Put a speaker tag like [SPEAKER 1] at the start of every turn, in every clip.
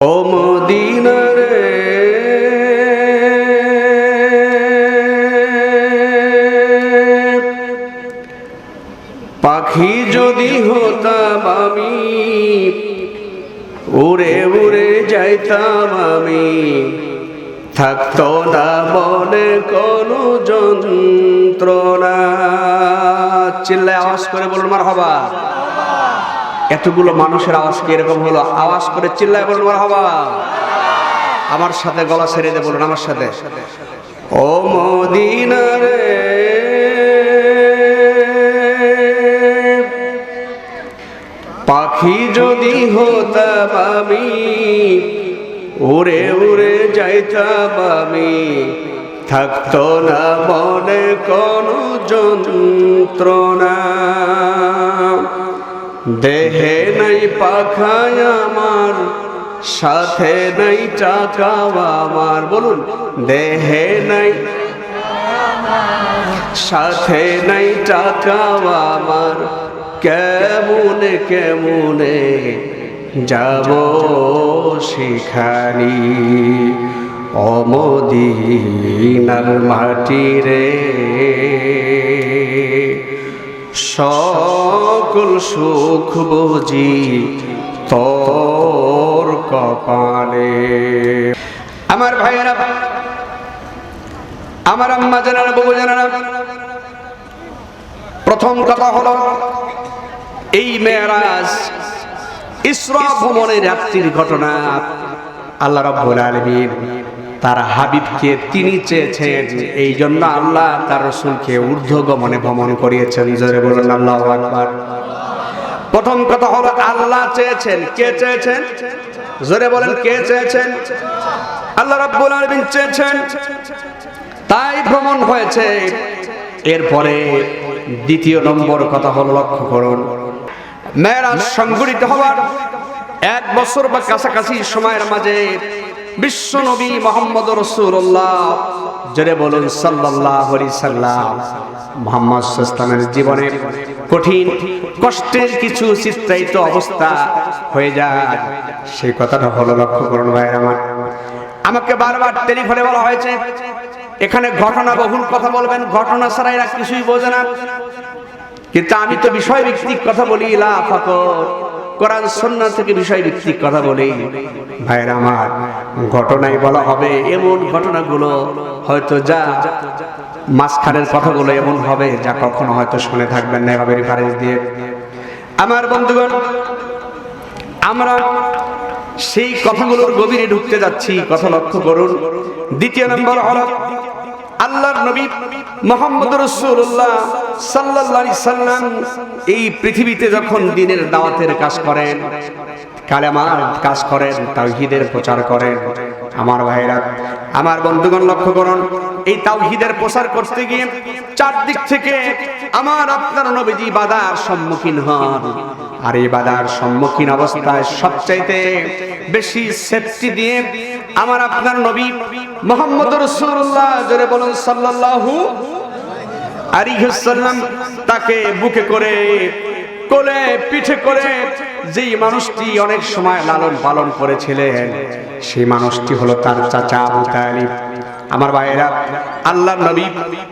[SPEAKER 1] ও Medina রে পাখি যদি হতাম আমি, উড়ে উড়ে যাইতাম আমি, থাকতো না মনে কোনো যন্ত্রণা। চিল্লায় আওয়াজ করে বলুন মারহাবা। এতগুলো মানুষের আওয়াজ কি এরকম হলো? আওয়াজ করে চিল্লায় বলুন মারহাবা। আমার সাথে গলা ছেড়ে দিয়ে বলুন আমার সাথে, ও মদিনা রে পাখি যদি হতাম আমি, উড়ে উড়ে যাইতাম আমি, থাকতো না মনে কোনো যন্ত্রণা। দেহে নাই পাখায় আমার, সাথে নাই টাকা আমার, বলুন দেহে নাই সাথে নাই টাকা আমার, কেমনে কেমনে যাব সেখানি। ও মদিনার মাটি রে সকল সুখ বুঝি তোর কপালে। আমার ভাইয়েরা, আমার আম্মা জানারা, বাবু জানারা, প্রথম কথা হলো এই মেরাজ ইসরা ভ্রমণের রাত্রির ঘটনা। আল্লাহ রাব্বুল আলামিন তার হাবিবকে তিনি চেয়েছেন, এই জন্য আল্লাহ তার রাসূলকে ঊর্ধ্বগমনে ভ্রমণ করিয়েছেন। জোরে বলুন আল্লাহু আকবার। প্রথম কথা হলো আল্লাহ চেয়েছেন। কে চেয়েছেন? জোরে বলেন কে চেয়েছেন? আল্লাহ রাব্বুল আলামিন চেয়েছেন, তাই ভ্রমণ হয়েছে। এরপরে দ্বিতীয় নম্বর কথা হলো, লক্ষ্য করুন, মেরাজ সংঘটিত হওয়ার 1 বছর বা কাছাকাছি সময়ের মাঝে বিশ্ব নবী মুহাম্মদ রাসূলুল্লাহ, জোরে বলুন সাল্লাল্লাহু আলাইহি সাল্লাম, মুহাম্মদ সাল্লাল্লাহু আলাইহি সাল্লামের জীবনে কঠিন কষ্টের কিছু চিত্রায়িত অবস্থা হয়ে যায়। সেই কথাটা হলো, লক্ষ্য করুন ভাই আমার, আমাকে বারবার টেলিফোনে বলা হয়েছে এখানে ঘটনা বহুল কথা বলবেন, ঘটনা ছাড়া এরা কিছুই বোঝে না। কিন্তু আমি তো বিষয় ভিত্তিক কথা বলি, লা ফাকর, কোরআন সুন্নাহ থেকে বিষয় ভিত্তিক কথা বলি। ভাইরা আমার, ঘটনাই বলা হবে এমন ঘটনাগুলো হয়তো যা মাঝখানের কথাগুলো এমন হবে যা কখনো হয়তো শুনে থাকবেন না এভাবে রেফারেন্স দিয়ে। আমার বন্ধুগণ, আমরা সেই কথাগুলোর গভীরে ঢুকতে যাচ্ছি। কথা লক্ষ্য করুন। দ্বিতীয় নম্বর হলো আল্লাহর নবী মুহাম্মদ রাসূলুল্লাহ সাল্লাল্লাহু আলাইহি সাল্লাম এই পৃথিবীতে যখন দ্বীনের দাওয়াতের কাজ করেন, কালেমার কাজ করেন, তাওহীদের প্রচার করেন। আমার ভাইরা, আমার বন্ধুগণ, লক্ষ্য করুন, এই তাওহীদের প্রচার করতে গিয়ে চারদিক থেকে আমার আপনার নবীজি বাধার সম্মুখীন হন। আর এই বাধার সম্মুখীন অবস্থায় সবচাইতে বেশি সেফটি দিয়ে আমার আপনার নবী মুহাম্মদ রাসূলুল্লাহ, জোরে বলুন সাল্লাল্লাহু আলাইহি ওয়াসাল্লাম, তাকে বুকে করে, কোলে পিঠে করে যেই মানুষটি অনেক সময় লালন পালন করেছিলেন, সেই মানুষটি হলো তার চাচা আবু তালিব। আমার ভাইয়েরা, আল্লাহর নবী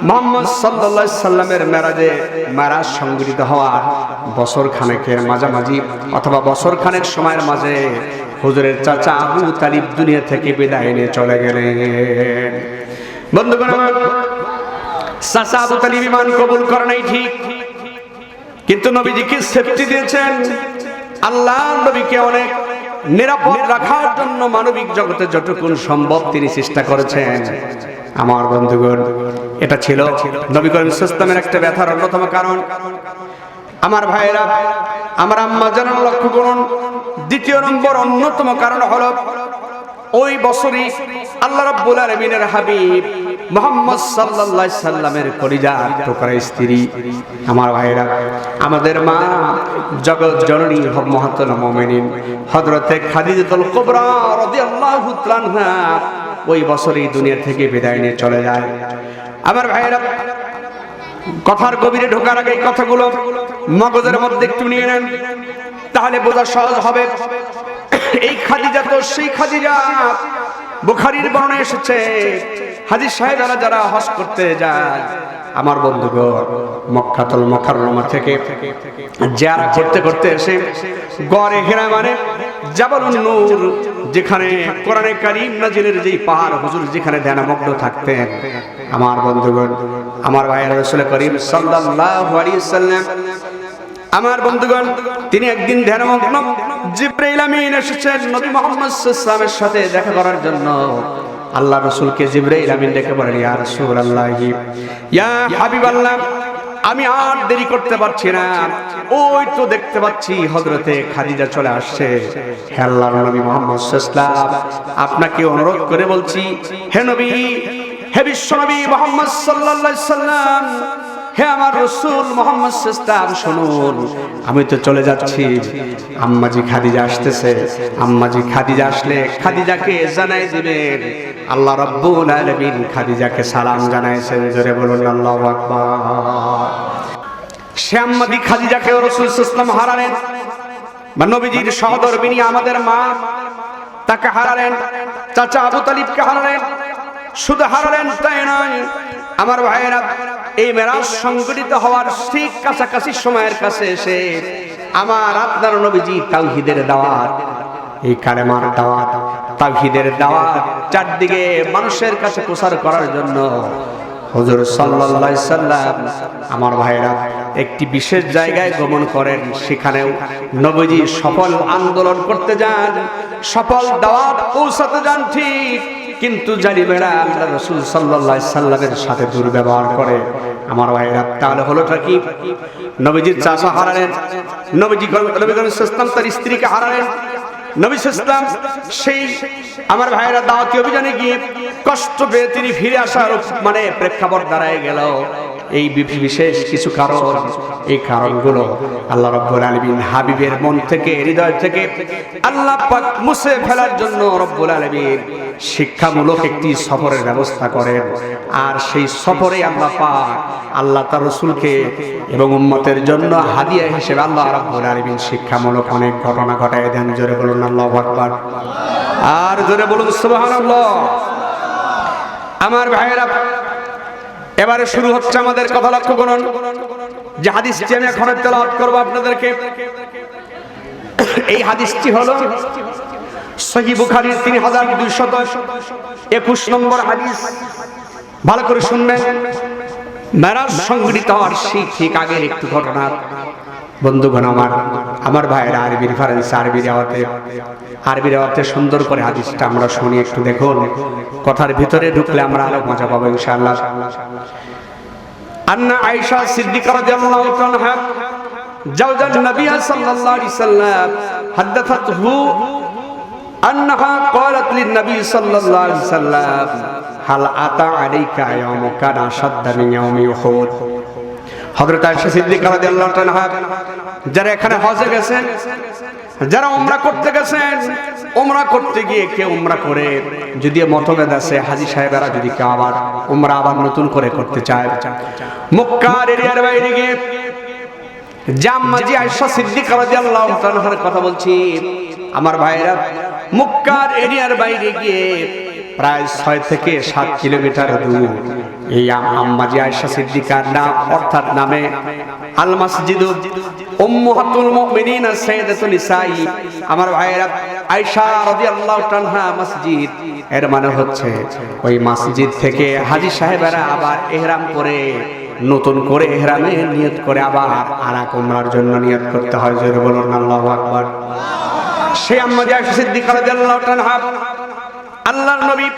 [SPEAKER 1] মুহাম্মদ সাল্লাল্লাহু আলাইহি সাল্লামের মেরাজ সংঘটিত হওয়ার বছর খানেকের মাঝামাঝি অথবা বছর খানেক সময়ের মাঝে হুজুরের চাচা আবু তালিব দুনিয়া থেকে বিদায় নিয়ে চলে গেলেন। বন্ধুগণ আমার, চাচা আবু তালিব ঈমান কবুল করে নাই ঠিক, কিন্তু নবীজিকে সেফটি দিয়েছেন। আল্লাহ নবীকে অনেক নিরাপদ রাখার জন্য মানবিক জগতে যতটুকু সম্ভব তিনি চেষ্টা করেছেন। আমার বন্ধুগণ, এটা ছিল নবী করিম সাল্লাল্লাহু আলাইহি ওয়াসাল্লামের একটা ব্যথার অন্যতম কারণ। আমার ভাইয়েরা, আমার আম্মা জানেন, লক্ষ্য করুন, দ্বিতীয় নম্বর অন্যতম কারণ হলো ওই বছরই আল্লাহ রাব্বুল আলামিনের হাবিব মুহাম্মদ সাল্লাল্লাহু আলাইহি সাল্লামের কলিজার টুকরা স্ত্রী, আমার ভাইরা, আমাদের মা জগৎ জননী উম্মাহাতুল মুমিনিন হযরতে খাদিজাতুল কুবরা রাদিয়াল্লাহু তাআলা আনহা ওই বছরই দুনিয়া থেকে বিদায় নিয়ে চলে যায়। আমার ভাইরা, কথার গভীরে ঢোকার আগে কথাগুলো মগজের মধ্যে একটু নিয়ে নেন, তাহলে বোঝা সহজ হবে। এই খাদিজা তো সেই খাদিজা, বুখারীর বর্ণনায় এসেছে হাজী সাহেবেরা যারা হজ করতে যায়, আমার বন্ধুগণ মক্কাতুল মুকাররমা থেকে জিয়ারত করতে করতে এসে গড়ে হেরা মানে জাবালুন নূর, যেখানে কোরআনে কারীম নাজিলের যেই পাহাড় হুজুর যেখানে ধ্যানমগ্ন থাকতেন, আমার বন্ধুগণ আমার ভাইয়ের রাসূল করিম সাল্লাল্লাহু আলাইহি সাল্লাম, আমার বন্ধুগণ তিনি একদিন ধ্যানমগ্ন, জিবরাইল আমিন এসেছেন নবী মুহাম্মদ সাল্লাল্লাহু আলাইহি ওয়াসাল্লামের সাথে দেখা করার জন্য। আল্লাহ রাসূলকে জিবরাইল আমিন ডেকে বলেন, ইয়া রাসূলুল্লাহ, ইয়া হাবিবাল্লাহ, আমি আর দেরি করতে পারছি না, ওই তো দেখতে পাচ্ছি হযরতে খাদিজা চলে আসছে। হে আল্লাহর নবী মুহাম্মদ সাল্লাল্লাহু আলাইহি ওয়াসাল্লাম, আপনাকে অনুরোধ করে বলছি, হে নবী, হে বিশ্বনবী মুহাম্মদ সাল্লাল্লাহু আলাইহি ওয়াসাল্লাম, হে আমার রাসূল মুহাম্মদ সাল্লাল্লাহু আলাইহি ওয়াসাল্লাম, শুনুন, আমি তো চলে যাচ্ছি, আম্মাজি খাদিজা আসতেছে, আম্মাজি খাদিজা আসলে খাদিজাকে জানাই দিবেন আল্লাহ রাব্বুল আলামিন খাদিজাকে সালাম জানাইছেন। জোরে বলুন আল্লাহু আকবার। সে আম্মাজি খাদিজাকে রাসূল সাল্লাল্লাহু আলাইহি ওয়াসাল্লাম হারালেন, বা নবীজির সহধর্মিণী আমাদের মা তাকে হারালেন, চাচা আবু তালিবকে হারালেন। শুধু হারালেন তাই নয়, আমার ভাইয়েরা, এই মেরাজ সংগঠিত হওয়ার ঠিক কাছাকাছি সময়ের কাছে এসে আমার আপনার নবীজি তাওহীদের দাওয়াত, এই কালেমার দাওয়াত, তাওহীদের দাওয়াত চারদিকে মানুষের কাছে প্রচার করার জন্য হুজুর সাল্লাল্লাহু আলাইহি সাল্লাম আমার ভাইয়েরা একটি বিশেষ জায়গায় গমন করেন। সেখানেও নবীজি সফল আন্দোলন করতে যান, সফল দাওয়াত পৌঁছাতে যান ঠিক, কিন্তু জালিমেরা আল্লাহ রাসূল সাল্লাল্লাহু আলাইহি সাল্লামের সাথে দুর্ব্যবহার করে। আমার ভাইয়েরা, তাহলে হলোটা কি? নবীজির চাচা হারালেন, নবীজি সাল্লাল্লাহু তার স্ত্রীকে হারালেন, নবী সাল্লাল্লাহু সেই আমার ভাইয়েরা দাওয়াতি অভিযানে গিয়ে কষ্ট পেয়ে তিনি ফিরে আসার মানে প্রেক্ষাপট দাঁড়ায় গেল। এই বিশেষ কিছু কারণ, এই কারণগুলো আল্লাহ রাব্বুল আলামিন হাবিবের মন থেকে, হৃদয় থেকে আল্লাহ পাক মুছে ফেলার জন্য রব্বুল আলামিন শিক্ষামূলক একটি সফরের ব্যবস্থা করেন। আর সেই সফরে আল্লাহ পাক আল্লাহ তার রাসূলকে এবং উম্মতের জন্য হাদিয়া হিসেবে আল্লাহ রাব্বুল আলামিন শিক্ষামূলক অনেক ঘটনা ঘটায় দেন। জোরে বলুন আল্লাহু আকবার, আর জোরে বলুন সুবহানাল্লাহ। আমার ভাইয়েরা, এবারে শুরু হচ্ছে আমাদের কথা। লক্ষ্য করুন যে হাদিসটি আমি এখন তেলাওয়াত করব আপনাদেরকে। এই হাদিসটি হলো সহিহ বুখারীর 3221 নম্বর হাদিস। ভালো করে শুনবেন। মেরাজ সংগঠিত হওয়ার ঠিক আগের একটু ঘটনা। বন্ধুগণ আমার ভাইয়েরা, আরবি রেফারেন্স, আরবি রাওয়াতে সুন্দর করে হাদিসটা আমরা শুনি, একটু দেখুন। কথার ভিতরে ঢুকলে আমরা আরো মজা পাবো ইনশাআল্লাহ। আন্না আয়েশা সিদ্দিকা রাদিয়াল্লাহু তাআলা জাওজান নবী সাল্লাল্লাহু আলাইহি সাল্লাম হাদাথাতহু আন্নাহা ক্বালাত লিন নবী সাল্লাল্লাহু আলাইহি সাল্লাম হাল আতা আলাইকা ইয়াউমুন কানা শাদ্দা মিন ইয়াউমি উহুদ। হযরত আয়েশা সিদ্দিকা রাদিয়াল্লাহু তাআলা যারা এখানে হজে গেছেন, যারা উমরা করতে গেছেন, উমরা করতে গিয়ে কেউ উমরা করে যদি মতভেদ আছে, হাজী সাহেবেরা যদি কেউ আবার উমরা আবার নতুন করে করতে চায়, মক্কার এরিয়ার বাইরে গিয়ে জাম্মাজি আয়েশা সিদ্দিকা রাদিয়াল্লাহু তাআলার কথা বলছি আমার ভাইরা, মক্কার এরিয়ার বাইরে গিয়ে প্রায় 6 থেকে 7 কিলোমিটার দূর এই আম্মাজি আয়েশা সিদ্দিকার নাম অর্থাৎ নামে আল মসজিদ উম্মাহাতুল মুমিনিন সাইয়্যিদাতুন নিসাই, আমার ভাইরা আয়েশা রাদিয়াল্লাহু তাআলা মসজিদ, এর মানে হচ্ছে ওই মসজিদ থেকে হাজী সাহেবেরা আবার ইহরাম করে নতুন করে ইহরামে নিয়ত করে আবার আরাক উমরার জন্য নিয়ত করতে হয়। জোরে বলুন আল্লাহু আকবার। সেই আম্মাজি আয়েশা সিদ্দিকা রাদিয়াল্লাহু তাআলা আল্লাহর নবী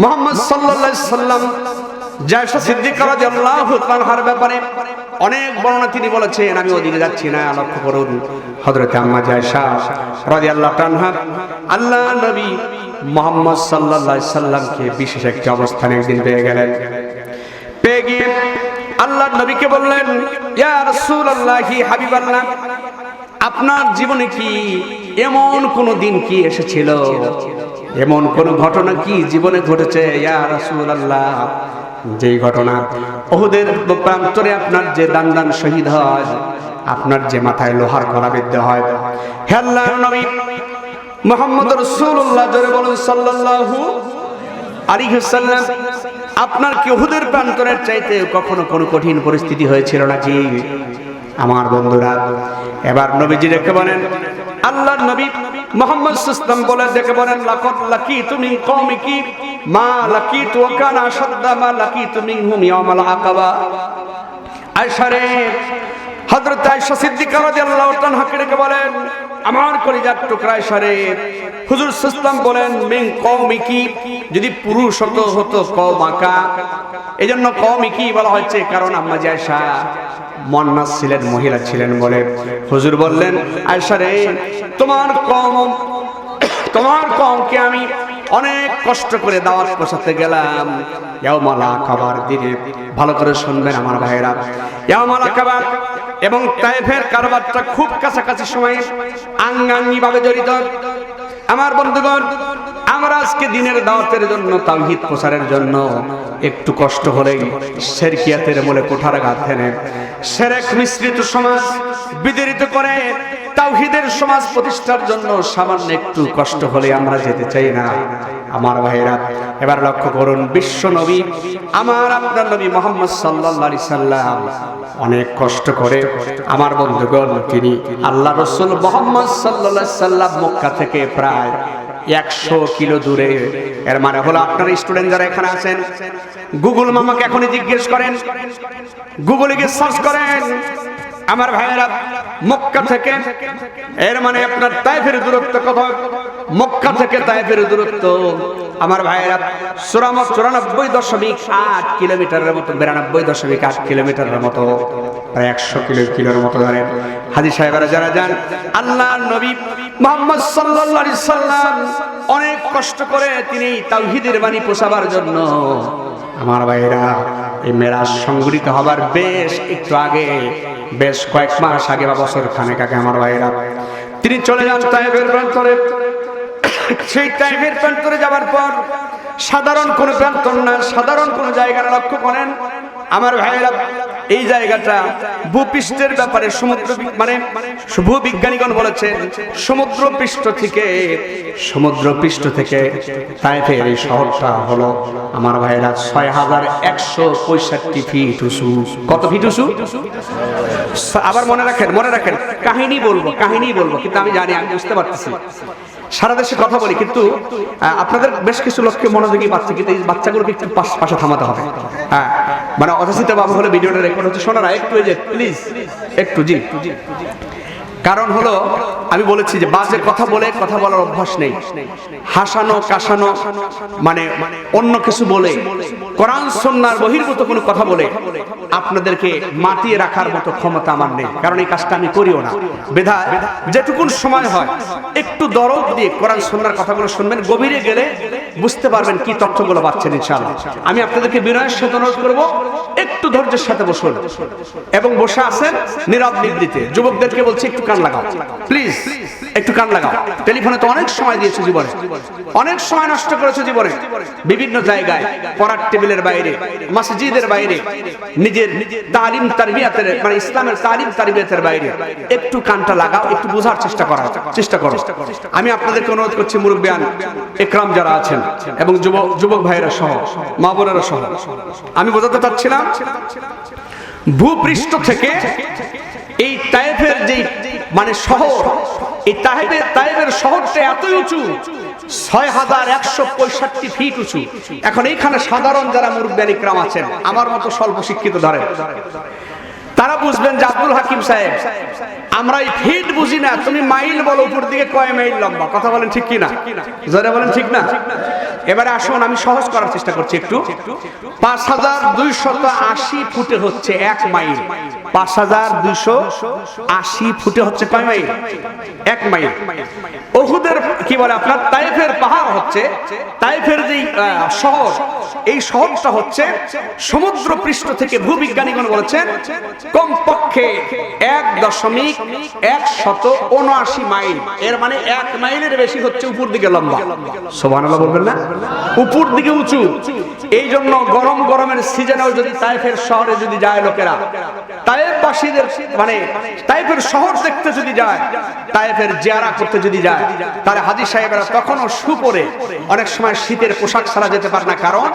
[SPEAKER 1] মুহাম্মদ সাল্লাল্লাহু আলাইহি সাল্লাম আয়েশা সিদ্দিকা রাদিয়াল্লাহু তাআলার ব্যাপারে অনেক বর্ণনা তিনি বলেছেন, আমি ওদিকে যাচ্ছি না। লক্ষ্য করুন, হযরত আম্মা আয়েশা রাদিয়াল্লাহু তাআলা আল্লাহর নবী মুহাম্মদ সাল্লাল্লাহু আলাইহি সাল্লামকে বিশেষ একটি অবস্থানে একদিন পেয়ে গেলেন। পেয়ে গিয়ে আল্লাহর নবীকে বললেন, ইয়া রাসূলুল্লাহি হাবিবাল্লাহ, আপনার জীবনে কি এমন কোন দিন কি এসেছিল, এমন কোন ঘটনা কি জীবনে ঘটেছে ইয়া রাসূলুল্লাহ, যেই ঘটনা উহুদের প্রান্তরে আপনার যে দান শহীদ হয়, আপনার যে মাথায় লোহার গলা বিদ্ধ হয়। হে আল্লাহর নবী, মুহাম্মদ রাসূলুল্লাহ জোরে বলুন সাল্লাল্লাহু আলাইহি ওয়াসাল্লাম। আপনার কি উহুদের প্রান্তরের চাইতে কখনো কোনো কঠিন পরিস্থিতি হয়েছিল নাকি আমার বন্ধুরা? এবার নবীজি রেখে বলেন, আল্লাহর নবী মুহাম্মদ সাল্লাল্লাহু আলাইহি ওয়াসাল্লাম বলে দেখে বলেন, লাকাদ লাকিতু মিন কওমিকি মা লাকিতু ওয়া কানা আশাদ্দা মা লাকিতু মিনহুম ইয়াওমাল আকাবা। আয়েশা রে, হযরত আয়েশা সিদ্দিকা রাদিয়াল্লাহু তাআলা কে বলেন, আমার কলিজার টুকরা আয়েশা রে, হুজুর সাল্লাল্লাহু আলাইহি ওয়াসাল্লাম বলেন মিন কওমিকি, যদি পুরুষ হতো কওমাকা। এজন্য কওমিকি বলা হচ্ছে কারণ আম্মা আয়েশা মুন্নাস ছিলেন, মহিলা ছিলেন বলে হুজুর বললেন, আয়েশা রে, তোমার কওমকে আমি অনেক কষ্ট করে দাওয়াত পৌঁছাতে গেলাম ইয়াউমুল আকাবার দিনে। ভালো করে শুনবেন আমার ভাইয়েরা, ইয়াউমুল আকাবা এবং তায়েফের কারবারটা খুব কাছাকাছি সময়ে আঙ্গাঙ্গি ভাবে জড়িত। আমার বন্ধুগণ, আমরা আজকে দিনের দাওয়াতের জন্য, তাওহীদ প্রচারের জন্য একটু কষ্ট হলেই শিরকিয়াতের মূলে কুঠারাঘাত হেনে শিরক মিশ্রিত সমাজ বিদরিত করে তাওহীদের সমাজ প্রতিষ্ঠার জন্য সামান্য একটু কষ্ট হলে আমরা যেতে চাই না আমার ভাইরা। এবার লক্ষ্য করুন, বিশ্ব নবী আমার আপনার নবী মুহাম্মদ সাল্লাল্লাহু আলাইহি সাল্লাম অনেক কষ্ট করে আমার বন্ধুগণ তিনি আল্লাহ রাসূল মুহাম্মদ সাল্লাল্লাহু আলাইহি সাল্লাম মক্কা থেকে প্রায় 100 কিলো দূরে। এর মানে হলো আপনার স্টুডেন্ট যারা এখানে আছেন, গুগল মামাকে এখনই জিজ্ঞেস করেন, গুগলে গিয়ে সার্চ করেন আমার ভাইয়েরা, মক্কা থেকে, এর মানে আপনার তায়েফের দূরত্ব কত? মক্কা থেকে তায়েফের দূরত্ব আমার ভাইয়েরা 94.8 কিলোমিটারের মতো, 92.8 কিলোমিটারের মতো, প্রায় 100 কিলোর মতো। জানেন হাজী সাহেবরা যারা যান, আল্লাহর নবী মুহাম্মদ সাল্লাল্লাহু আলাইহি সাল্লাম অনেক কষ্ট করে তিনি তাওহীদের বাণী পৌঁছাবার জন্য আমার ভাইয়েরা এই মেরাজ সংগঠিত হবার বেশ একটু আগে, বেশ কয়েক মাস আগে বা বছর খানেক আগে আমার ভাইয়েরা তিনি চলে যান তায়েফের প্রান্তরে। সেই তায়েফের প্রান্তরে যাওয়ার পর সাধারণ কোনো প্রান্তর না, সাধারণ কোনো জায়গা লক্ষ্য করেন আমার ভাইয়েরা, এই জায়গাটা ভূপৃষ্ঠের ব্যাপারে সমুদ্র মানে ভূবিজ্ঞানীগণ বলেছেন সমুদ্র পৃষ্ঠ থেকে তায়েফের এই শহরটা হলো আমার ভাইয়েরা 6165 ফিট উঁচু। কত ফিট উঁচু? আবার মনে রাখেন, কাহিনী বলবো কিন্তু আমি জানি, আমি বুঝতে পারতেছি সারা দেশে কথা বলি, কিন্তু আপনাদের বেশ কিছু লোককে মনোযোগী পাচ্ছে, কিন্তু এই বাচ্চাগুলোকে একটু পাশে থামাতে হবে। হ্যাঁ, মানে অথচিত বাবু হলে ভিডিওটা রেকর্ড হচ্ছে, শোনা না একটু, এই যে প্লিজ একটু, জি। কারণ হলো আমি বলেছি যে বাজে কথা বলার অভ্যাস নেই, হাসানো কাশানো মানে অন্য কিছু বলে কোরআন সুন্নাহর বহির্ভূত কোনো কথা বলে আপনাদেরকে মাতিয়ে রাখার মতো ক্ষমতা আমার নেই, কারণ এই কাজটা আমি করিও না। বিধায় যেটুকুন সময় হয় একটু দরদ দিয়ে কোরআন সুন্নাহর কথাগুলো শুনবেন, গভীরে গেলে বুঝতে পারবেন কি তথ্যগুলো পাচ্ছেন ইনশাআল্লাহ। আমি আপনাদেরকে বিনয়ের সাথে অনুরোধ করবো একটু ধৈর্যের সাথে বসুন এবং বসে আছেন নীরব নিবৃতে। যুবকদেরকে বলছি একটু কান লাগাও প্লিজ, একটু কান লাগাও। টেলিফোনে তো অনেক সময় দিয়েছে জীবনে, অনেক সময় নষ্ট করেছে জীবনে, বিভিন্ন জায়গায় পড়ার টেবিলের বাইরে, মসজিদের বাইরে, নিজের তালিম তারবিয়াতের মানে ইসলামের তালিম তারবিয়াতের বাইরে একটু কানটা লাগাও, একটু বোঝার চেষ্টা করো। আমি আপনাদেরকে অনুরোধ করছি, মুরব্বিয়ান একরাম যারা আছেন এবং যুবক ভাইয়েরা সহ, মা বোনেরা সহ, আমি বোঝাতে চাচ্ছিলাম ভূপৃষ্ঠ থেকে এই তায়েফের যে মানে শহর, এই তায়েফের শহরটা এতই উঁচু, 6165 ফিট উঁচু। এখন এইখানে সাধারণ যারা মুরব্বিয়ান ইকরাম আছেন, আমার মতো স্বল্প শিক্ষিত ধরেন, তারা বুঝবেন যে আব্দুল হাকিম সাহেব, আমরা এই ফিট বুঝি না, তুমি মাইল বলো, উপর দিকে কয় মাইল লম্বা? কথা বলেন ঠিক কিনা, জোরে বলেন ঠিক না? এবারে আসুন আমি সহজ করার চেষ্টা করছি একটু। 5280 ফুটে হচ্ছে 1 মাইল। 5280 ফুটে হচ্ছে কয় মাইল? 1 মাইল। উহুদের কি বলে আপনার তায়েফের পাহাড় হচ্ছে, তায়েফের যে শহর, এই শহরটা হচ্ছে সমুদ্র পৃষ্ঠ থেকে ভূবিজ্ঞানীগণ বলেছেন কমপক্ষে 1.179 মাইল। এর মানে 1 মাইলের বেশি হচ্ছে উপর দিকে লম্বা। সুবহানাল্লাহ বলবেন না? উপর দিকে উঁচু। এই জন্য গরমের সিজনেও যদি তায়েফের শহরে যদি যায় লোকেরা, তায়েফবাসীদের মানে তায়েফের শহর দেখতে যদি যায়, তায়েফের জিয়ারা করতে যদি যায়, তাহলে হাজী সাহেবরা তখনও শু পরে, অনেক সময় শীতের পোশাক ছাড়া যেতে পারে না, কারণ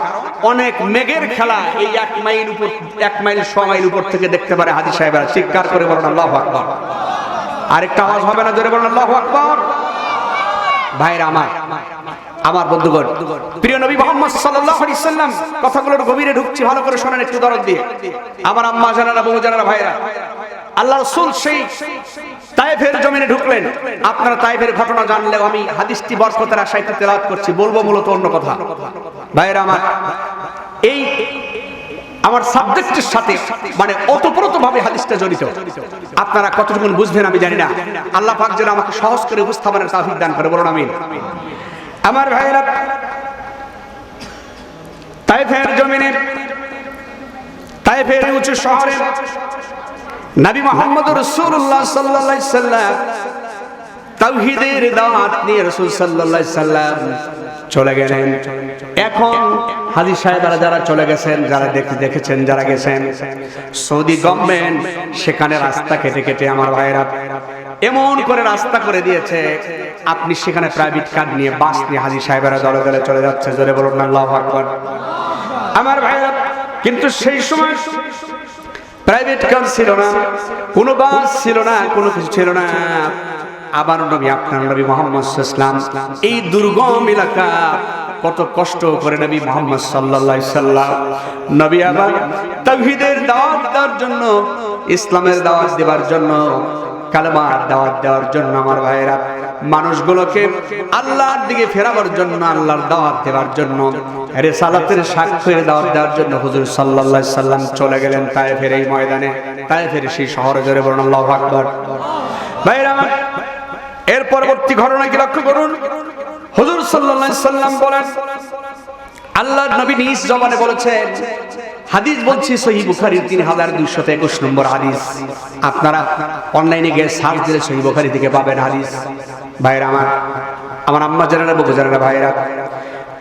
[SPEAKER 1] অনেক মেঘের খেলা এই 1 মাইল উপর 1 মাইল 100 মাইল উপর থেকে দেখতে পারে হাজী সাহেবরা। চিৎকার করে বলেন আল্লাহু আকবার। আরেকটা আওয়াজ হবে না, জোরে বলেন আল্লাহু আকবার। ভাইরা আমার বন্ধুগণ, প্রিয় নবী মুহাম্মদ সাল্লাল্লাহু আলাইহি সাল্লাম, কথাগুলোর গভীরে ঢুকছি, ভালো করে শুনেন একটু দরদ দিয়ে। আমার আম্মা জানারা, বাবু জানারা, ভাইরা, আল্লাহ রাসূল সেই তায়েফের জমিনে ঢুকলেন। আপনারা তায়েফের ঘটনা জানলেও আমি হাদিসটি বরকতের আশায় তেলাওয়াত করছি, বলবো মূলত অন্য কথা। ভাইরা এই আমার সাবজেক্টের সাথে মানে ওতপ্রোতভাবে হাদিসটা জড়িত। আপনারা কতটুকু বুঝবেন আমি জানি না। আল্লাহ পাক যেন আমাকে সহজ করে উপস্থাপনের তৌফিক দান করে, বলুন আমিন। আমার ভাইরা, তায়েফের জমিনে, তায়েফের উঁচু শহরে নবী মুহাম্মদ রাসূলুল্লাহ সাল্লাল্লাহু আলাইহি সাল্লাম তাওহীদের দাওয়াত নিয়ে রাসূল সাল্লাল্লাহু আলাইহি সাল্লাম চলে গেলেন। এখন হাজী সাহেবরা যারা চলে গেছেন, যারা দেখেছেন, যারা গেছেন, সৌদি গভর্নমেন্ট সেখানে রাস্তা কেটে কেটে আমার ভাইরা এমন করে রাস্তা করে দিয়েছে, আপনি সেখানে প্রাইভেট কার নিয়ে, বাস নিয়ে হাজী সাহেবরা দলে দলে চলে যাচ্ছে। জোরে বলুন আল্লাহু আকবার। আমার ভাইরা, কিন্তু সেই সময় প্রাইভেট কার ছিল না, কোনো বাস ছিল না, কোনো কিছু ছিল না। আবার নবী, আপনার নবী মুহাম্মদ সাল্লাল্লাহু আলাইহি সাল্লাম এই দুর্গম এলাকা কত কষ্ট করে নবী মুহাম্মদ সাল্লাল্লাহু আলাইহি সাল্লাম নবী আবার তাওহীদের দাওয়াত দেওয়ার জন্য, ইসলামের দাওয়াত দেওয়ার জন্য, কালেমার দাওয়াত দেওয়ার জন্য আমার ভাইরা মানুষগুলোকে আল্লাহর দিকে ফেরাবার জন্য, আল্লাহর দাওয়াত দেওয়ার জন্য, রিসালাতের সাক্ষ্যের দাওয়াত দেওয়ার জন্য হুজুর সাল্লাল্লাহু আলাইহি সাল্লাম চলে গেলেন তায়েফের এই ময়দানে, তায়েফের সেই শহরে। জোরে বলুন আল্লাহু আকবার। ভাইরা, এর পরবর্তী ঘটনা কি লক্ষ্য করুন। হুজুর সাল্লাল্লাহু আলাইহি সাল্লাম বলেন, আল্লাহর নবী নিজ জবানে বলেছেন, হাদিস বলছি সহিহ বুখারীর 3221 নম্বর হাদিস। আপনারা অনলাইনে গিয়ে সার্চ দিলে সহিহ বুখারী থেকে পাবেন হাদিস। ভাইরা আমার আম্মা জানেরা, বাবু জানেরা, ভাইরা,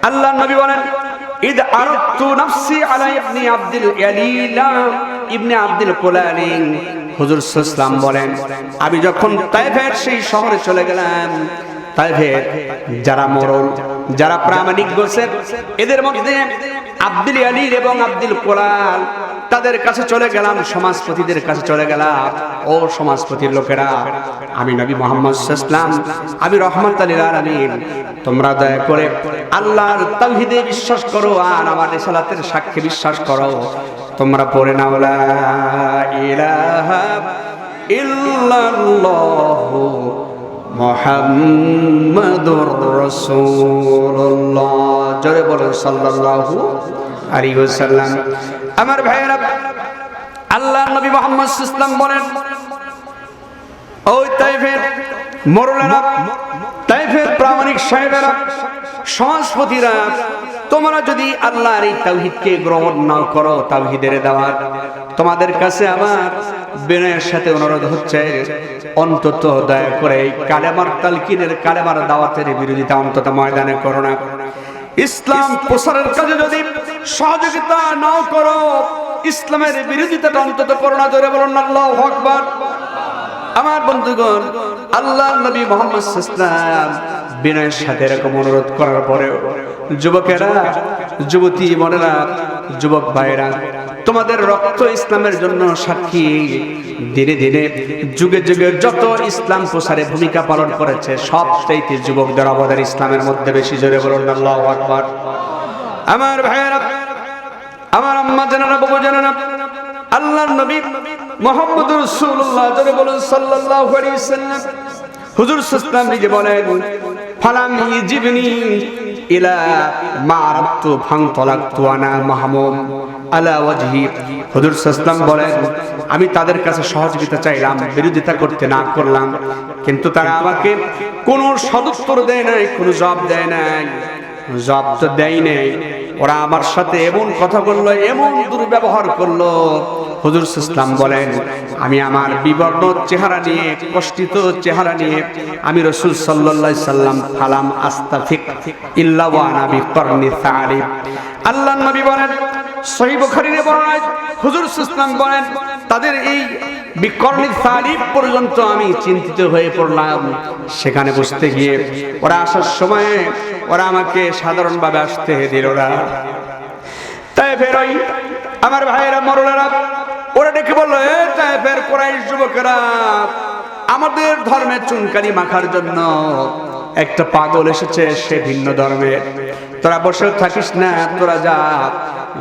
[SPEAKER 1] আল্লাহর নবী বলেন, ইদ আরাদতু নাফসি আলা ইবনি আব্দুল ইয়ালিলা ইবনে আব্দুল কুলালিন। হুজুর সাল্লাল্লাহু আলাইহি সাল্লাম বলেন, আমি যখন তায়েফের সেই শহরে চলে গেলাম, তায়েফের যারা মরল, যারা প্রামাণিক গোছের, এদের মধ্যে আব্দুল ইয়ালিল এবং আব্দুল কুলাল, তাদের কাছে চলে গেলাম, সমাজপতিদের কাছে চলে গেলাম। ও সমাজপতির লোকেরা, আমি নবী মুহাম্মদ সাল্লাল্লাহু আলাইহি সাল্লাম, আমি রাহমাতুল লিল আলামিন, তোমরা দয়া করে আল্লাহর তাওহীদে বিশ্বাস করো আর আমার রিসালাতের সাক্ষ্যে বিশ্বাস করো। তোমরা পড়ে নাও লা ইলাহা ইল্লাল্লাহু মুহাম্মাদুর রাসূলুল্লাহ। জোরে বলুন সাল্লাল্লাহু আলাইহি ওয়াসাল্লাম। আমার ভাইয়েরা, আল্লাহর নবী মুহাম্মদ সাল্লাল্লাহু আলাইহি ওয়াসাল্লাম বলেন, ওই তায়েফের মোরলেরা, তায়েফের প্রামাণিক সাহেবেরা, সমাজপতিরা, তোমরা যদি আল্লাহর এই তাওহীদকে গ্রহণ না করো, তাওহীদের দাওয়াত, তোমাদের কাছে আমার বিনয়ের সাথে অনুরোধ হচ্ছে, অন্তত দয়া করে কালেমার তালকিনের, কালেমার দাওয়াতের বিরোধিতা অন্তত ময়দানে করো না। ইসলাম প্রসারের কাজে যদি সহযোগিতা নাও করো, ইসলামের বিরোধিতাটা অন্তত করো না। জোরে বলুন আল্লাহু আকবার। আমার বন্ধুগণ, আল্লাহর নবী মুহাম্মদ সাল্লাল্লাহু আলাইহি ওয়াসাল্লাম বিনয়ের সাথে এরকম অনুরোধ করার পরেও, যুবকেরা, যুবতী বোনেরা, যুবক ভাইরা, তোমাদের রক্ত ইসলামের জন্য সাক্ষী। ধীরে ধীরে যুগে যুগে যত ইসলাম প্রসারে ভূমিকা পালন করেছে, সবচাইতে যুবকদের অবদান ইসলামের মধ্যে বেশি। জোরে বলুন আল্লাহু আকবার। আমার ভাইরা, আমার আম্মা জানেরা, বাবু জানেরা, আল্লাহর নবী মুহাম্মদুর রাসূলুল্লাহ, জোরে বলুন সাল্লাল্লাহু আলাইহি ওয়াসাল্লাম, হুজুর সাল্লাল্লাহু আলাইহি ওয়াসাল্লাম নিজে বলেন, ফালাম ইজিবনি ইলা মা আরাদতু ফানতালাকতু আনা মাহমুম আলা ওয়াজহি। হুজুর সাল্লাল্লাহু আলাইহি ওয়াসাল্লাম বলেন, আমি তাদের কাছে সহযোগিতা চাইলাম, বিরোধিতা করতে না করলাম, কিন্তু তারা আমাকে কোনো সদুত্তর দেয় নাই, কোনো জবাব দেয় নাই, জবাব তো দেয় নাই। ওরা আমার সাথে এমন কথা বললো, এমন দুর্ব্যবহার করলো। হুজুর সাল্লাল্লাহু আলাইহি ওয়াসাল্লাম বলেন, আমি আমার বিবর্ণ চেহারা নিয়ে, কষ্টিত চেহারা নিয়ে আমি রাসূল সাল্লাল্লাহু আলাইহি ওয়াসাল্লাম ফালাম আস্তাফিক ইল্লা ওয়া আনা বিকরনি সারিব। আল্লাহর নবী বলেন, সহিহ বুখারীর বর্ণনায় হুজুর সাল্লাল্লাহু আলাইহি ওয়াসাল্লাম বলেন, তাদের এই বিকর্ণিক সালিব পর্যন্ত আমি চিন্তিত হয়ে পড়লাম। সেখানে বসতে গিয়ে ওরা আসার সময় ওরা আমাকে সাধারণভাবে আসতে দিল না। তাই ফেরই আমার ভাইয়েরা মরলেরা ওরা ডেকে বললো, তাই ফের কুরাইশ যুবকেরা, আমাদের ধর্মের চুনকারি মাখার জন্য একটা পাগল এসেছে, সে ভিন্ন ধর্মের, তোরা বসে থাকিস না, তোরা যা,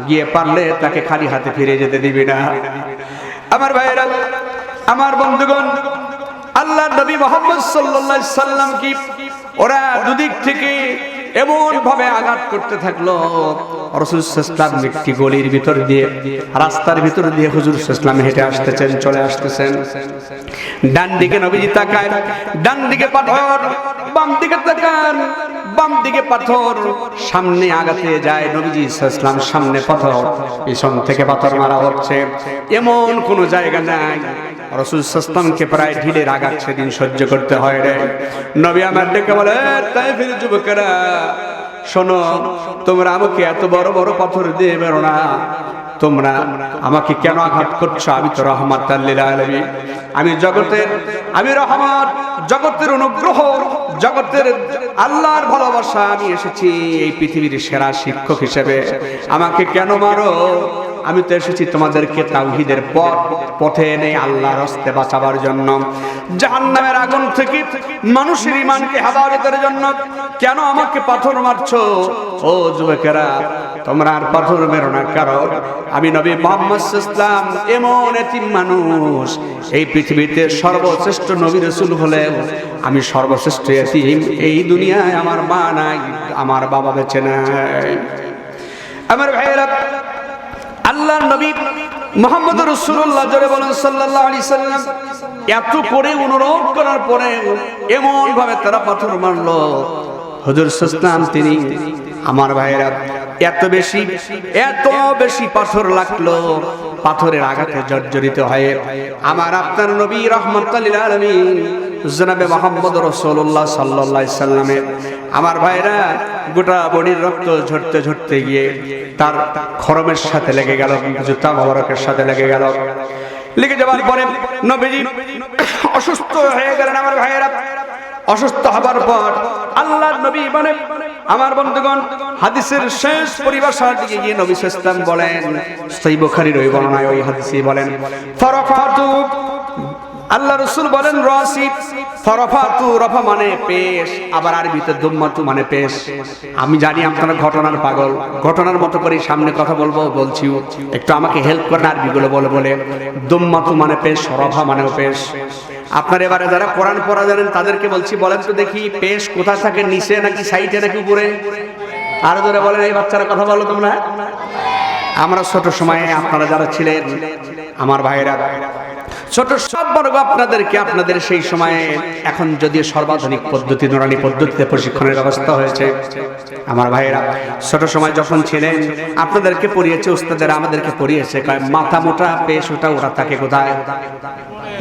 [SPEAKER 1] গিয়ে পারলে তাকে খালি হাতে ফিরে যেতে দিবি না। আমার ভাইয়েরা, আমার বন্ধুগণ, আল্লাহ নবী মুহাম্মদ সাল্লাল্লাহু আলাইহি সাল্লাম কি ওরা দুদিক থেকে এমন ভাবে আঘাত করতে থাকলো। রাসূল সাল্লাল্লাহু আলাইহি ওয়াসাল্লাম একটি গলির ভিতর দিয়ে, রাস্তার ভিতর দিয়ে হুজুর সাল্লাল্লাহু আলাইহি ওয়াসাল্লাম হেঁটে আসতেছেন, চলে আসতেছেন। ডান দিকে নবীজি তাকায়, ডান দিকে পাথর, বাম দিকে তাকান, বাম দিকে পাথর, সামনে আগাতে যায় নবীজি সাল্লাল্লাহু আলাইহি ওয়াসাল্লাম, সামনে পাথর, পিছন থেকে পাথর মারা হচ্ছে, এমন কোন জায়গা নাই। রাসূল সাল্লাল্লাহু আলাইহি ওয়াসাল্লামকে প্রায় ঢিলের আঘাত সেদিন সহ্য করতে হয় রে। নবী আমার ডেকে বলে, তায়েফের যুবকেরা শোনো, তোমরা আমাকে এত বড় বড় পাথর দিয়ে মেরো না, তোমরা আমাকে কেন আঘাত করছো? আমি তো রাহমাতাল লিল আলামিন, আমি জগতের, আমি রহমত, জগতের অনুগ্রহ, জগতের আল্লাহর ভালোবাসা, আমি এসেছি এই পৃথিবীর সেরা শিক্ষক হিসেবে, আমাকে কেন মারো? আমি তো এসেছি তোমাদেরকে তাওহীদের পথে এনে আল্লাহর রাস্তে বাঁচাবার জন্য, জাহান্নামের আগুন থেকে মানুষের ঈমানকে হেফাজতের জন্য। কেন আমাকে পাথর মারছো? ও যুবকেরা, তোমরা আর পাথর মেরো না, কারণ আমি নবী মুহাম্মদ সাল্লাল্লাহু আলাইহি ওয়াসাল্লাম এমন এতিম মানুষ, এই পৃথিবীতে সর্বশ্রেষ্ঠ নবী রাসূল হলেও আমি সর্বশ্রেষ্ঠ এতিম। এই দুনিয়ায় আমার মা নাই, আমার বাবা বেঁচে নাই। আমার ভাইয়েরা, আল্লাহর নবী মুহাম্মদ রাসূলুল্লাহ জোরে বলেন সাল্লাল্লাহু আলাইহি সাল্লাম, এত করে অনুরোধ করার পরে এমন ভাবে তারা পাথর মারলো, হুজুর সাল্লাল্লাহু আলাইহি ওয়াসাল্লাম তিনি, আমার ভাইয়েরা, এত বেশি পাথর লাগলো, পাথরের আঘাতে জর্জরিত হয়ে আমার আপনার নবী রাহমাতুল লিল আলামিন জনাবে মুহাম্মদ রাসূলুল্লাহ সাল্লাল্লাহু আলাইহি সাল্লামের, আমার ভাইরা, গোটা বডির রক্ত ঝরতে ঝরতে গিয়ে তার খরমের সাথে লেগে গেল, জুতা মোবারকের সাথে লেগে গেল। লেগে যাওয়ার পরে নবীজি অসুস্থ হয়ে গেলেন। আমার ভাইয়েরা, অসুস্থ হবার পর আল্লাহর নবী মানে, আমার বন্ধুগণ, হাদিসের শেষ পরিভাষার দিকে গিয়ে নবী সাল্লাল্লাহু আলাইহি ওয়াসাল্লাম বলেন, সহিহ বুখারীর ওই বর্ণনায় ওই হাদিসে বলেন, ফারাফাতু, আল্লাহ রাসূল বলেন রাসি, ফারাফাতু, রফা মানে পেশ, আবার আরবিতে দুম্মাতু মানে পেশ। আমি জানি আপনারা ঘটনার পাগল, ঘটনার মতো করে সামনে কথা বলবো, বলছিও, একটু আমাকে হেল্প করেন আরবিগুলো বলে বলে। দুম্মাতু মানে পেশ, রফা মানেও পেশ। আপনার এবারে যারা কোরআন পড়া জানেন তাদেরকে বলছি, বলেন তো দেখি, পেশ কোথায় থাকে, নিচে নাকি সাইডে নাকি উপরে? আর ধরে বলেন, এই বাচ্চারা কথা বলো তোমরা। আমরা ছোট সময়ে আপনারা যারা ছিলেন, আমার ভাইয়েরা, ছোট সব বর্গ আপনাদেরকে, আপনাদের সেই সময়ে, এখন যদিও সর্বাধুনিক পদ্ধতি, নুরানি পদ্ধতিতে প্রশিক্ষণের ব্যবস্থা হয়েছে, আমার ভাইয়েরা, ছোট সময় যখন ছিলেন আপনাদেরকে পড়িয়েছে উস্তাদেরা, আমাদেরকে পড়িয়েছে, মাথা মোটা পেশ, ওটা থাকে কোথায়?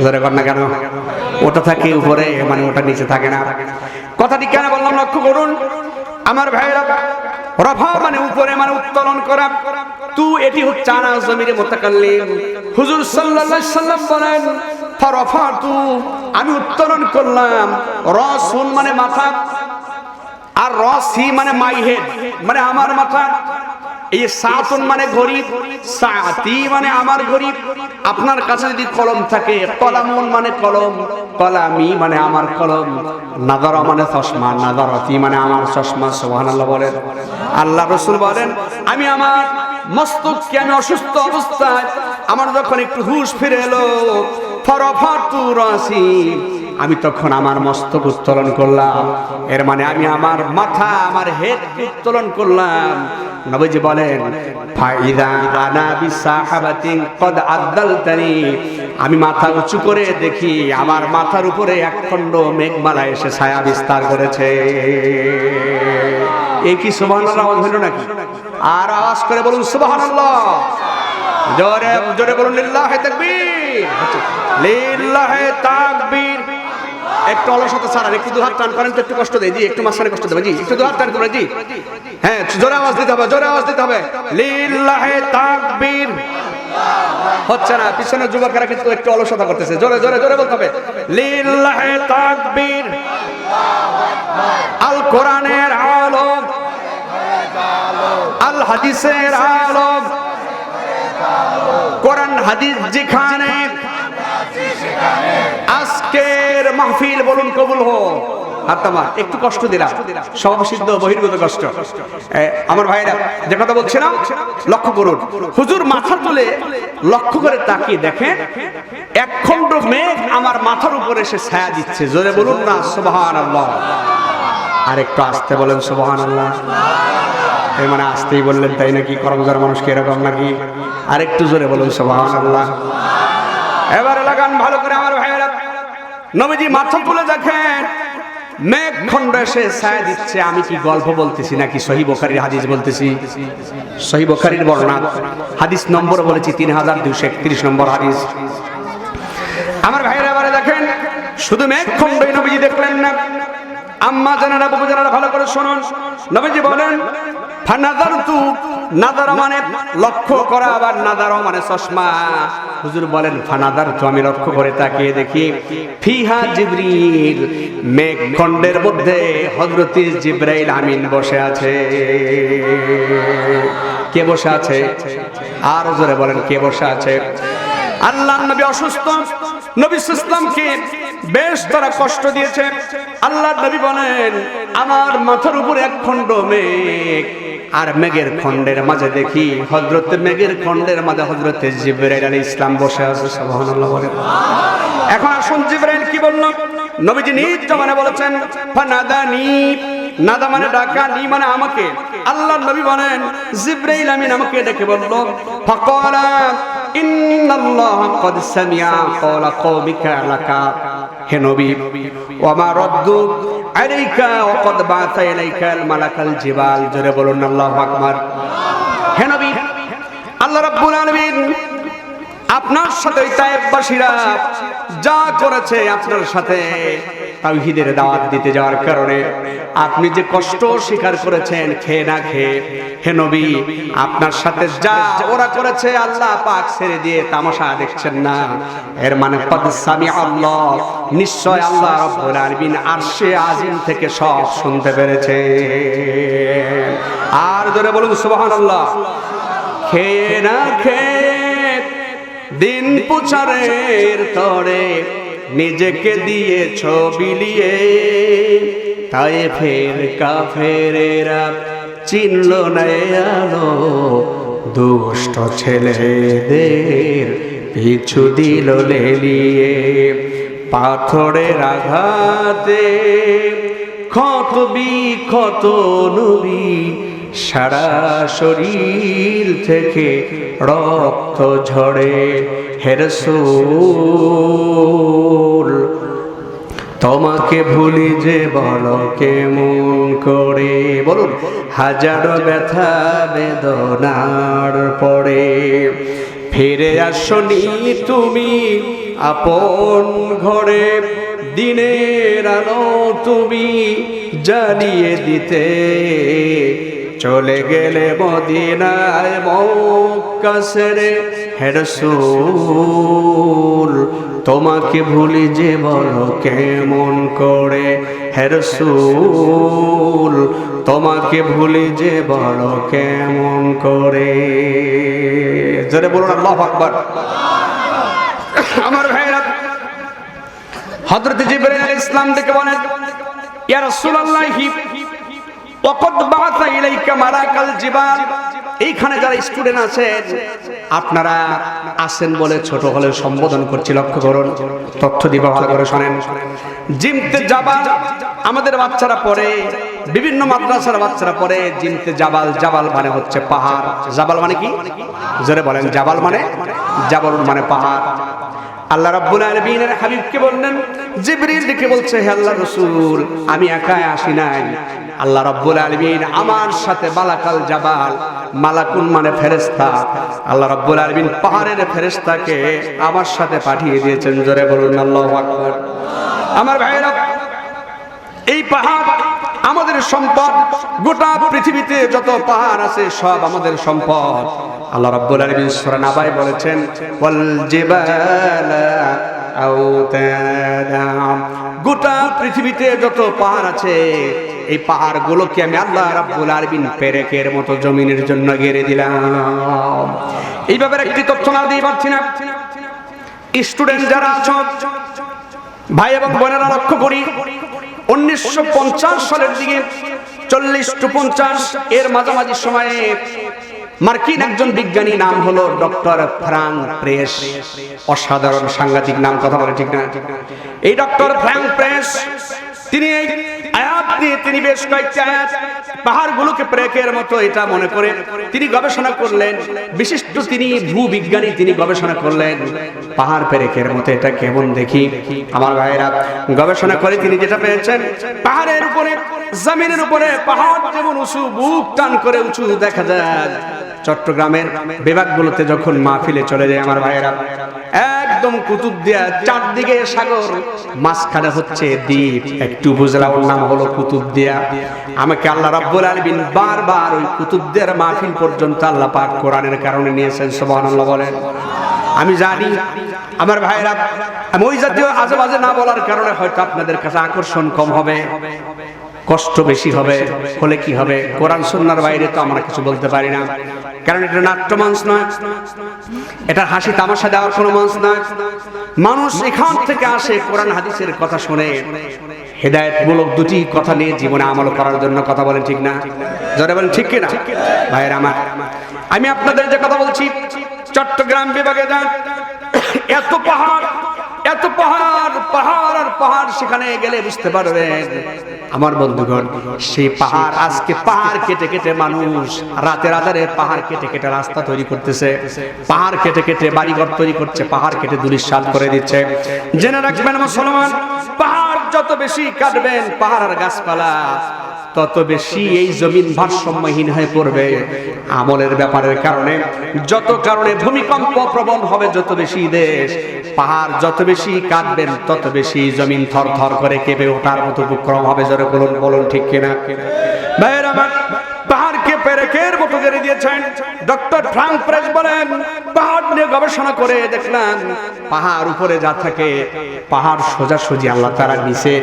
[SPEAKER 1] ধরে কর না কেন, ওটা থাকে উপরে, মানে ওটা নিচে থাকে না। কথাটি কেন বললাম লক্ষ্য করুন আমার ভাইয়েরা। রফা মানে উপরে, মানে উত্তোলন করা। তু এটি হচ্ছে আনা জমিরে মুতাকাল্লিম। হুজুর সাল্লাল্লাহু আলাইহি ওয়াসাল্লাম বলেন, ফারাফাতু, আমি উত্তোলন করলাম। রাসুন মানে মাথা, আর রাসি মানে মাই হেড, মানে আমার মাথা। এই সাতুন মানে ঘড়ি, সাতি মানে আমার ঘড়ি। আপনার কাছে যদি কলম থাকে, কলামুন মানে কলম, কলামি মানে আমার কলম, নাযারা মানে চশমা, নাযারাতি মানে আমার চশমা। সুবহানাল্লাহ বলেন। আল্লাহ রাসূল বলেন, আমি আমার মস্তককে, আমি অসুস্থ অবস্থায় আমার যখন একটু হুঁশ ফিরে এলো, ফারাফাতু রাসি, আমি তখন আমার মস্তক উত্তোলন করলাম। এর মানে আমি আমার মাথা, আমার হেড উত্তোলন করলাম। নবীজি বলেন, ফাইদা আনা বিসাহাবাতিন কদ আদালতানি, আমি মাথা উঁচু করে দেখি আমার মাথার উপরে একখণ্ড মেঘমালা এসে ছায়া বিস্তার করেছে। এই কি সুবহানাল্লাহ আওয়াজ হলো নাকি? আর আওয়াজ করে বলুন সুবহানাল্লাহ, জোরে জোরে বলুন লিল্লাহি তাকবীর, লিল্লাহি তাকবীর। একটু অলসতা ছাড়ান, একটু দুহাত টান করেন তো, একটু কষ্ট দেয় জি, একটু মাঝখানে কষ্ট দেবে জি, একটু দুহাত টান করে জি, হ্যাঁ জোরে আওয়াজ দিতে হবে, জোরে আওয়াজ দিতে হবে। লিল্লাহি তাকবীর, হচ্ছে না, পিছনে যুবকেরা কিন্তু একটু অলসতা করতেছে, জোরে জোরে জোরে বলতে হবে লিল্লাহি তাকবীর। আল কোরআনের আলোক, আল হাদিসের আলোক, কোরআন হাদিস যেখানে, আজকের মাহফিল বলুন কবুল হোক। হাততামা একটু কষ্ট দিলাম, সবসিদ্ধ বহির্গত কষ্ট। আমার ভাইরা যে কথা বলছিলাম লক্ষ্য করুন, হুজুর মাথা তুলে লক্ষ্য করে তাকিয়ে দেখেন এক খণ্ড মেঘ আমার মাথার উপরে এসে ছায়া দিচ্ছে। জোরে বলুন না সুবহানাল্লাহ। আর একটু আস্তে বলেন সুবহানাল্লাহ। এই মানে আস্তেই বললেন তাই নাকি? কর্মজার মানুষ কি এরকম নাকি? আর একটু জোরে বলুন সুবহানাল্লাহ। এবারে লাগান ভালো করে আমার ভাইরা, নবীজি মাথা তুলে দেখেন মেঘ খণ্ড এসে ছায়া দিচ্ছে। আমি কি গল্প বলতেছি নাকি সহিহ বুখারীর হাদিস বলতেছি? সহিহ বুখারীর বর্ণনা, হাদিস নম্বর বলেছি 3231 নম্বর হাদিস। আমার ভাইরা এবারে দেখেন শুধু মেঘ খণ্ডই নবীজি দেখলেন না, আম্মা জানেরা বাবু জানেরা ভালো করে শুনুন। নবীজি বলেন ফানাযারতু, নাযার মানে লক্ষ্য করা, আবার নাযার মানে চশমা। হুজুর বলেন ফানাযারতু, আমি লক্ষ্য করে তাকিয়ে দেখি ফিহা জিবরিল, মেঘ খণ্ডের মধ্যে হযরত জিবরাইল আমিন বসে আছে। কে বসে আছে? আর জোরে বলেন কে বসে আছে? আল্লাহর নবী অসুস্থ, নবী সাল্লাল্লাহু বেশ তারা কষ্ট দিয়েছে। আল্লাহর নবী বলেন আমার মাথার উপরে এক খণ্ড মেঘ, আর মেঘের খণ্ডের মাঝে দেখি হযরত মেঘের খণ্ডের মাঝে হযরত জিবরাইল আলাইহিস সালাম বসে আছে। সুবহানাল্লাহ বলেন। এখন আসুন জিবরাইল কি বলল? নবীজি নিজ জবানে বলেছেন ফানাদানি, নাদা মানে ডাকা, নি মানে আমাকে। আল্লাহর নবী বলেন জিবরাইল আমিন আমাকে ডেকে বলল ফাকালা ইন্নাল্লাহা ক্বাদ সামিআ ক্বালা কওমিকা লাকা, হে নবী ওয়া মা রাদ্দু আলাইকা ওয়া ক্বাদ বা'আথা ইলাইকাল মালাকাল জিবাল। জোরে বলুন আল্লাহু আকবার। হে নবী, আল্লাহ রাব্বুল আলামিন আপনার সাথে তায়েফবাসীরা যা করেছে, আপনার সাথে তাওহীদের দাওয়াত দিতে যাওয়ার কারণে আপনি যে কষ্ট স্বীকার করেছেন খেয়ে না খেয়ে, হে নবী আপনার সাথে যা ওরা করেছে আল্লাহ পাক ছেড়ে দিয়ে তামাশা দেখছেন না। এর মানে কদ সামিআ আল্লাহ, নিশ্চয় আল্লাহ রাব্বুল আলামিন আরশে আজিম থেকে সব শুনতে পেরেছে। আর জোরে বলুন সুবহানাল্লাহ। খেয়ে না খেয়ে দিন প্রচারের তরে নিজেকে দিয়েছ বিলিয়ে, তায়েফের কাফেরেরা চিনল না আলো, দুষ্ট ছেলেদের পিছু দিল লেলিয়ে। পাথরের আঘাতে ক্ষত বিক্ষত নবী, সারা শরীর থেকে রক্ত ঝরে। হে রাসূল তোমাকে ভুলি যে বলো কেমন করে, বলুন হাজারো ব্যথা বেদনার পরে ফিরে আসনি তুমি আপন ঘরে। দিনের আলো তুমি জ্বালিয়ে দিতে, চলে গেলে মদিনায় মক্কা ছেড়ে। হে রাসূল তোমাকে ভুলি যে বলো কেমন করে, হে রাসূল তোমাকে ভুলি যে বলো কেমন করে। জোরে বলুন আল্লাহু আকবার। আমার ভাইরা, হযরত জিবরাইল আলাইহিস সালাম ডেকে বলেন ইয়া রাসূলুল্লাহি ওয়াকাদ বা'আথা ইলাইকা মালাকাল জিবাল। এইখানে যারা স্টুডেন্ট আছেন আপনারা আছেন বলে ছোট হলে সম্বোধন করছি, লক্ষ্য করুন, তথ্য দিব ভালো করে শোনেন। জিমতে জাবাল আমাদের বাচ্চারা পড়ে, বিভিন্ন মাদ্রাসার বাচ্চারা পড়ে জিমতে জাবাল। জাবাল মানে হচ্ছে পাহাড়। জাবাল মানে কি? জোরে বলেন। জাবাল মানে, জাবাল মানে পাহাড়। আল্লাহ রাব্বুল আলামিনের হাবিবকে বললেন, জিবরিল ডেকে বলছে হে আল্লাহর রাসূল আমি একাই আসি নাই, আল্লাহ রাব্বুল আলামিন আমার সাথে মালাকাল জাবাল, মালাকুন মানে ফেরেশতা, আল্লাহ রাব্বুল আলামিন পাহাড়ের ফেরেশতাকে আমার সাথে পাঠিয়ে দিয়েছেন। জোরে বলুন আল্লাহু আকবার। আমার ভাইরা, এই পাহাড় আমাদের সম্পদ, গোটা পৃথিবীতে যত পাহাড় আছে সব আমাদের সম্পদ। আল্লাহ রাব্বুল আলামিন সূরা নাবায় বলেছেন ওয়াল জিবালা আওতাদা, গোটা পৃথিবীতে যত পাহাড় আছে এই পাহাড়গুলোকে আমি আল্লাহ রাব্বুল আলামিন পেরেকের মতো জমিনের জন্য গেড়ে দিলাম। এই ব্যাপারে একটি তথ্য না দিয়ে পারছি না। স্টুডেন্ট যারা আছো ভাই এবং বোনেরা, লক্ষ্য করি 1950 সালের দিকে 40 to 50 এর মাঝামাঝি সময়ে মার্কিন একজন বিজ্ঞানী, নাম হলো ডক্টর ফ্রাঙ্ক প্রেস। অসাধারণ সাংঘাতিক নাম, কথা বলে ঠিক না? এই ডক্টর ফ্রাঙ্ক প্রেস তিনি এই আয়াত নিয়ে তিনি বেশ কয়েকটি আয়াত পাহাড়গুলোকে প্রেকের মতো এটা মনে করে তিনি গবেষণা করলেন। বিশিষ্ট তিনি ভূবিজ্ঞানী, তিনি গবেষণা করলেন পাহাড় প্রেকের মতো এটা কেমন দেখি। আমার ভাইয়েরা, গবেষণা করে তিনি যেটা পেয়েছেন, পাহাড়ের উপরে, জমিনের উপরে পাহাড় যেমন উঁচু, বুক টান করে উঁচু দেখা যায়। চট্টগ্রামের বিভাগগুলোতে যখন মাহফিলে চলে যায় আমার ভাইয়েরা, একদম কুতুবদিয়া, চারদিকে সাগর, মাঝখানে হচ্ছে দ্বীপ, একটু উপজেলা, ওর নাম হলো কুতুবদিয়া। আমাকে আল্লাহ রাব্বুল আলামিন বারবার ওই কুতুবদিয়ার মাহফিল পর্যন্ত আল্লাহ পাক কোরআনের কারণে নিয়েছেন। সুবহানাল্লাহ বলেন। আমি জানি আমার ভাইয়েরা, আমি ওই জাতীয় আজেবাজে না বলার কারণে হয়তো আপনাদের কাছে আকর্ষণ কম হবে, কষ্ট বেশি হবে। হলে কি হবে, কোরআন সুন্নাহর বাইরে তো আমরা কিছু বলতে পারি না, কারণ এটা নাট্য মঞ্চ নয়, এটা হাসি তামাশা দেওয়ার কোনো মঞ্চ নয়। মানুষ এখান থেকে আসে কোরআন হাদিসের কথা শুনে হেদায়েতমূলক দুটি কথা নিয়ে জীবনে আমল করার জন্য। কথা বলেন ঠিক না? জোরে বলেন ঠিক কিনা? ভাইয়েরা আমার, আমি আপনাদের যে কথা বলছি, চট্টগ্রাম বিভাগে যান, এত পাহাড়, এত পাহাড়, পাহাড় আর পাহাড়, সেখানে গেলে বুঝতে পারবেন আমার বন্ধুগণ, সেই পাহাড়, আজকে পাহাড় কেটে কেটে মানুষ রাতের আধারে পাহাড় কেটে কেটে রাস্তা তৈরি করতেছে, পাহাড় কেটে কেটে বাড়িঘর তৈরি করছে, পাহাড় কেটে ধূলিসাৎ করে দিচ্ছে। জেনে রাখবেন মুসলমান, পাহাড় যত বেশি কাটবেন, পাহাড় আর গাছপালা, তত বেশি এই জমিন ভারসাম্যহীন হয়ে পড়বে। আমলের ব্যাপারের কারণে, যত কারণে ভূমিকম্প প্রবণ হবে, যত বেশি দেশ, পাহাড় যত বেশি কাটবেন, তত বেশি জমিন থর থর করে কেঁপে ওঠার মতো উপক্রম হবে। জোরে বলুন, বলুন ঠিক কিনা? ভাইয়েরা আমার, পাহাড়কে পেরেকের মতো গেড়ে দিয়েছেন ডক্টর ফ্রাঙ্ক প্রেস। বলেন, পাহাড় নিয়ে গবেষণা করে দেখলাম পাহাড় উপরে যা থাকে, পাহাড় সোজাসুজি আল্লাহ তাআলা নিচে,